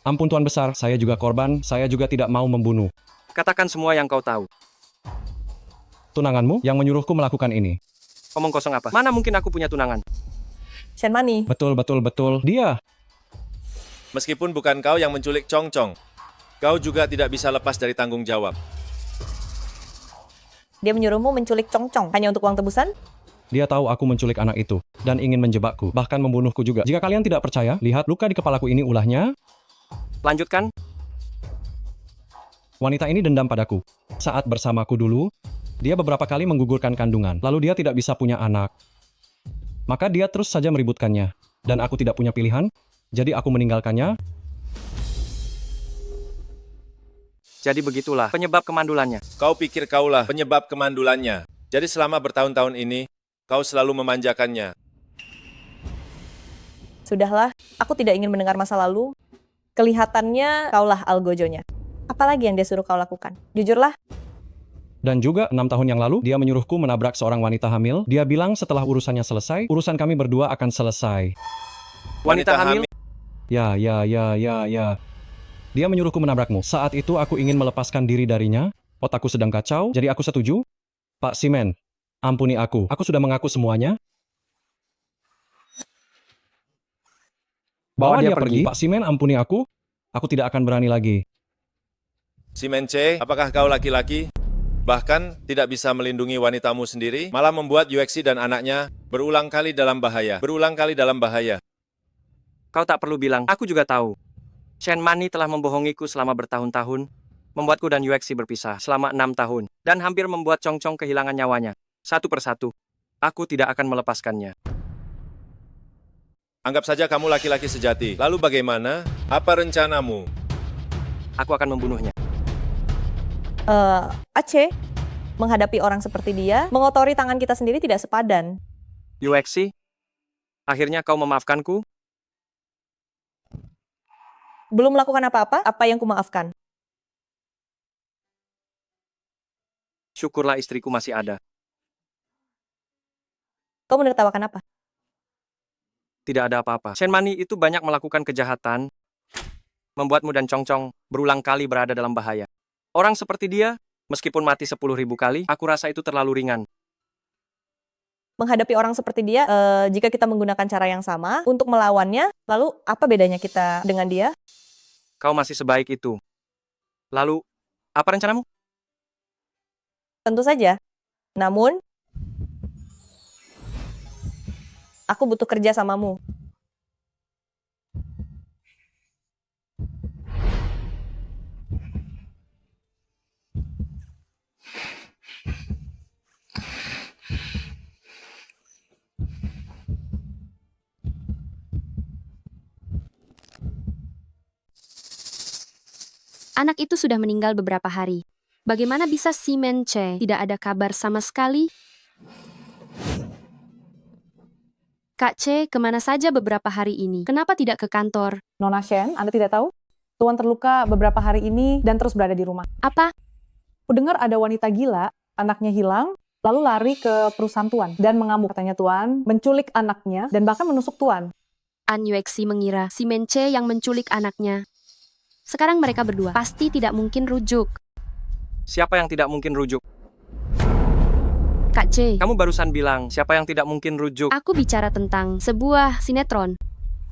Ampun Tuan Besar, saya juga korban, saya juga tidak mau membunuh. Katakan semua yang kau tahu. Tunanganmu yang menyuruhku melakukan ini. Omong kosong apa? Mana mungkin aku punya tunangan? Shen Mani. Betul, dia. Meskipun bukan kau yang menculik Chong Chong, kau juga tidak bisa lepas dari tanggung jawab. Dia menyuruhmu menculik Chong Chong hanya untuk uang tebusan? Dia tahu aku menculik anak itu, dan ingin menjebakku, bahkan membunuhku juga. Jika kalian tidak percaya, lihat luka di kepalaku ini ulahnya. Lanjutkan. Wanita ini dendam padaku. Saat bersamaku dulu, dia beberapa kali menggugurkan kandungan, lalu dia tidak bisa punya anak. Maka dia terus saja meributkannya, dan aku tidak punya pilihan, jadi aku meninggalkannya. Jadi begitulah penyebab kemandulannya. Kau pikir kaulah penyebab kemandulannya. Jadi selama bertahun-tahun ini, kau selalu memanjakannya. Sudahlah, aku tidak ingin mendengar masa lalu. Kelihatannya kaulah algojonya. Apalagi yang dia suruh kau lakukan? Jujurlah. Dan juga 6 tahun yang lalu, dia menyuruhku menabrak seorang wanita hamil. Dia bilang setelah urusannya selesai, urusan kami berdua akan selesai. Wanita hamil? Ya. Dia menyuruhku menabrakmu. Saat itu aku ingin melepaskan diri darinya. Otakku sedang kacau, jadi aku setuju. Pak Simen, ampuni aku. Aku sudah mengaku semuanya. Bawa dia pergi. Pak Simen, ampuni aku. Aku tidak akan berani lagi. Simenche, apakah kau laki-laki? Bahkan tidak bisa melindungi wanitamu sendiri, malah membuat Yuexi dan anaknya berulang kali dalam bahaya. Kau tak perlu bilang, aku juga tahu. Shen Mani telah membohongiku selama bertahun-tahun, membuatku dan Yuexi berpisah selama 6 tahun, dan hampir membuat Chong Chong kehilangan nyawanya. Satu persatu, aku tidak akan melepaskannya. Anggap saja kamu laki-laki sejati. Lalu bagaimana? Apa rencanamu? Aku akan membunuhnya. Aceh, menghadapi orang seperti dia, mengotori tangan kita sendiri tidak sepadan. Yuexi, akhirnya kau memaafkanku? Belum melakukan apa-apa, apa yang kumaafkan? Syukurlah istriku masih ada. Kau menertawakan apa? Tidak ada apa-apa. Shen Mani itu banyak melakukan kejahatan, membuatmu dan Chong Chong berulang kali berada dalam bahaya. Orang seperti dia, meskipun mati 10.000 kali, aku rasa itu terlalu ringan. Menghadapi orang seperti dia, jika kita menggunakan cara yang sama untuk melawannya, lalu apa bedanya kita dengan dia? Kau masih sebaik itu. Lalu, apa rencanamu? Tentu saja. Namun, aku butuh kerja samamu. Anak itu sudah meninggal beberapa hari. Bagaimana bisa si Mence tidak ada kabar sama sekali? Kak C, kemana saja beberapa hari ini? Kenapa tidak ke kantor? Nona Shen, Anda tidak tahu? Tuan terluka beberapa hari ini dan terus berada di rumah. Apa? Kudengar ada wanita gila, anaknya hilang, lalu lari ke perusahaan Tuan dan mengamuk. Katanya Tuan menculik anaknya dan bahkan menusuk Tuan. An Yuexi mengira si Mence yang menculik anaknya. Sekarang mereka berdua pasti tidak mungkin rujuk. Siapa yang tidak mungkin rujuk? Kak C, Kamu barusan bilang, siapa yang tidak mungkin rujuk? aku bicara tentang sebuah sinetron.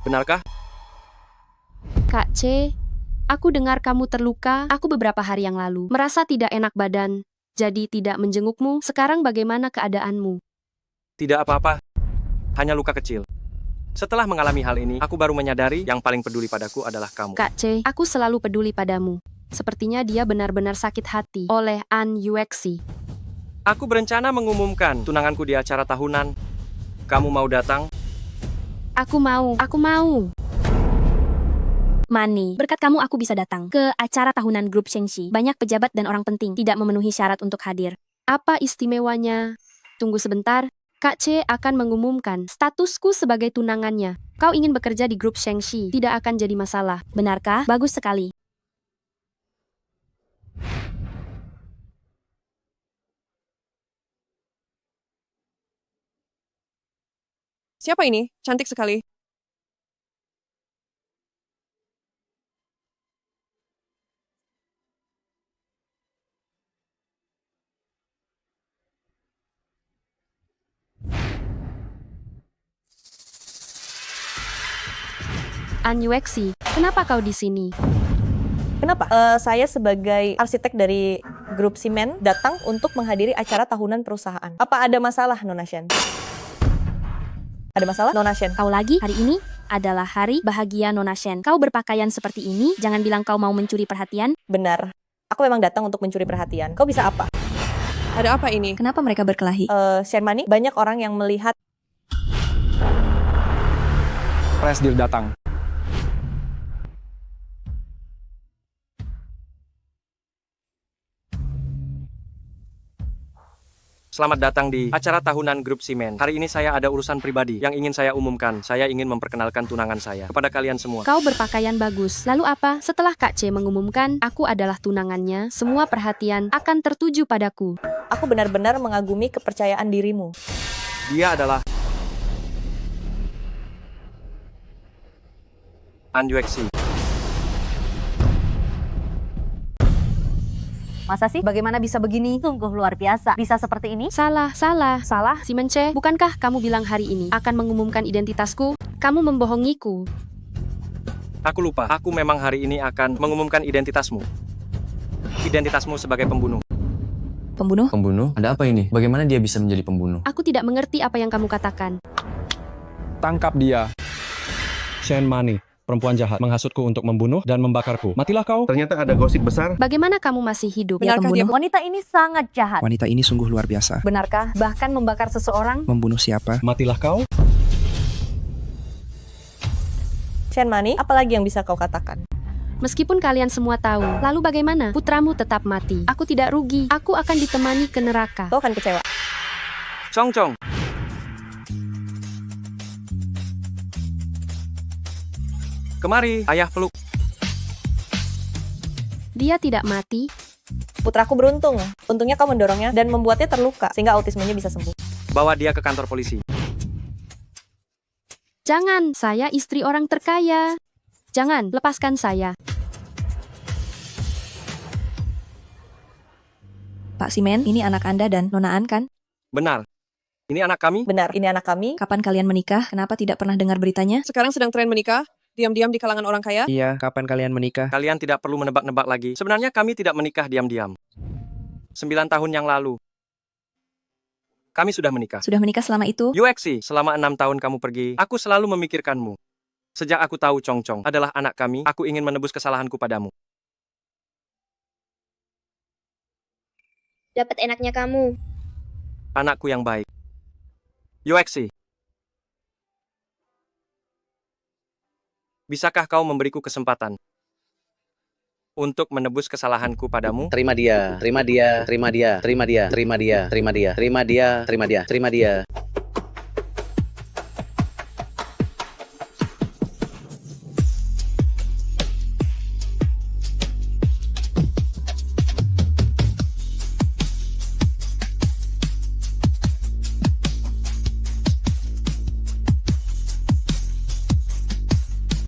Benarkah? Kak C, aku dengar kamu terluka. Aku beberapa hari yang lalu merasa tidak enak badan, jadi tidak menjengukmu. Sekarang bagaimana keadaanmu? Tidak apa-apa. Hanya luka kecil. Setelah mengalami hal ini, aku baru menyadari yang paling peduli padaku adalah kamu. Kak C, aku selalu peduli padamu. Sepertinya dia benar-benar sakit hati oleh An Yuexi. Aku berencana mengumumkan tunanganku di acara tahunan. Kamu mau datang? Aku mau. Mani, berkat kamu aku bisa datang ke acara tahunan grup Shengxi. Banyak pejabat dan orang penting tidak memenuhi syarat untuk hadir. Apa istimewanya? Tunggu sebentar. Kak C akan mengumumkan statusku sebagai tunangannya. Kau ingin bekerja di grup Shengxi, tidak akan jadi masalah. Benarkah? Bagus sekali. Siapa ini? Cantik sekali. An Yuexi, kenapa kau di sini? Kenapa? Saya sebagai arsitek dari grup Simen datang untuk menghadiri acara tahunan perusahaan. Apa ada masalah, Nona Shen? Ada masalah, Nona Shen? Kau lagi? Hari ini adalah hari bahagia Nona Shen. Kau berpakaian seperti ini, jangan bilang kau mau mencuri perhatian. Benar. Aku memang datang untuk mencuri perhatian. Kau bisa apa? Ada apa ini? Kenapa mereka berkelahi? Shen Mani, banyak orang yang melihat Press deal datang. Selamat datang di acara tahunan grup Simen. Hari ini saya ada urusan pribadi yang ingin saya umumkan. Saya ingin memperkenalkan tunangan saya kepada kalian semua. Kau berpakaian bagus. Lalu apa? Setelah Kak C mengumumkan, aku adalah tunangannya, semua perhatian akan tertuju padaku. aku benar-benar mengagumi kepercayaan dirimu. Dia adalah An Yuexi. Masa sih? Bagaimana bisa begini? Sungguh luar biasa. Bisa seperti ini? Salah. Salah? Si Mence, bukankah kamu bilang hari ini akan mengumumkan identitasku? Kamu membohongiku. Aku lupa, aku memang hari ini akan mengumumkan identitasmu. Identitasmu sebagai pembunuh. Pembunuh? Pembunuh? Ada apa ini? Bagaimana dia bisa menjadi pembunuh? Aku tidak mengerti apa yang kamu katakan. Tangkap dia. Shen Mani, perempuan jahat, menghasutku untuk membunuh dan membakarku. Matilah kau. Ternyata ada gosip besar. Bagaimana kamu masih hidup? Ya, pembunuh. Wanita ini sangat jahat. Wanita ini sungguh luar biasa. Benarkah? Bahkan membakar seseorang? Membunuh siapa? Matilah kau. Shen Mani, apalagi yang bisa kau katakan? Meskipun kalian semua tahu, lalu bagaimana? Putramu tetap mati. Aku tidak rugi. Aku akan ditemani ke neraka. Kau akan kecewa. Chong Chong. Kemari, ayah peluk. Dia tidak mati. Putraku beruntung. Untungnya kau mendorongnya dan membuatnya terluka, sehingga autismenya bisa sembuh. Bawa dia ke kantor polisi. Jangan, saya istri orang terkaya. Jangan, lepaskan saya. Pak Simen, ini anak Anda dan Nona An kan? Benar. Ini anak kami? Benar, ini anak kami. Kapan kalian menikah? Kenapa tidak pernah dengar beritanya? Sekarang sedang tren menikah, diam-diam di kalangan orang kaya. Iya, kapan kalian menikah? Kalian tidak perlu menebak-nebak lagi. Sebenarnya kami tidak menikah diam-diam. 9 tahun yang lalu. Kami sudah menikah. Sudah menikah selama itu? Yuexi, selama 6 tahun kamu pergi, aku selalu memikirkanmu. Sejak aku tahu Chong Chong adalah anak kami, aku ingin menebus kesalahanku padamu. Dapat enaknya kamu. Anakku yang baik. Yuexi. Bisakah kau memberiku kesempatan? untuk menebus kesalahanku padamu. Terima dia, terima dia, terima dia, terima dia, terima dia, terima dia, terima dia, terima dia, terima dia.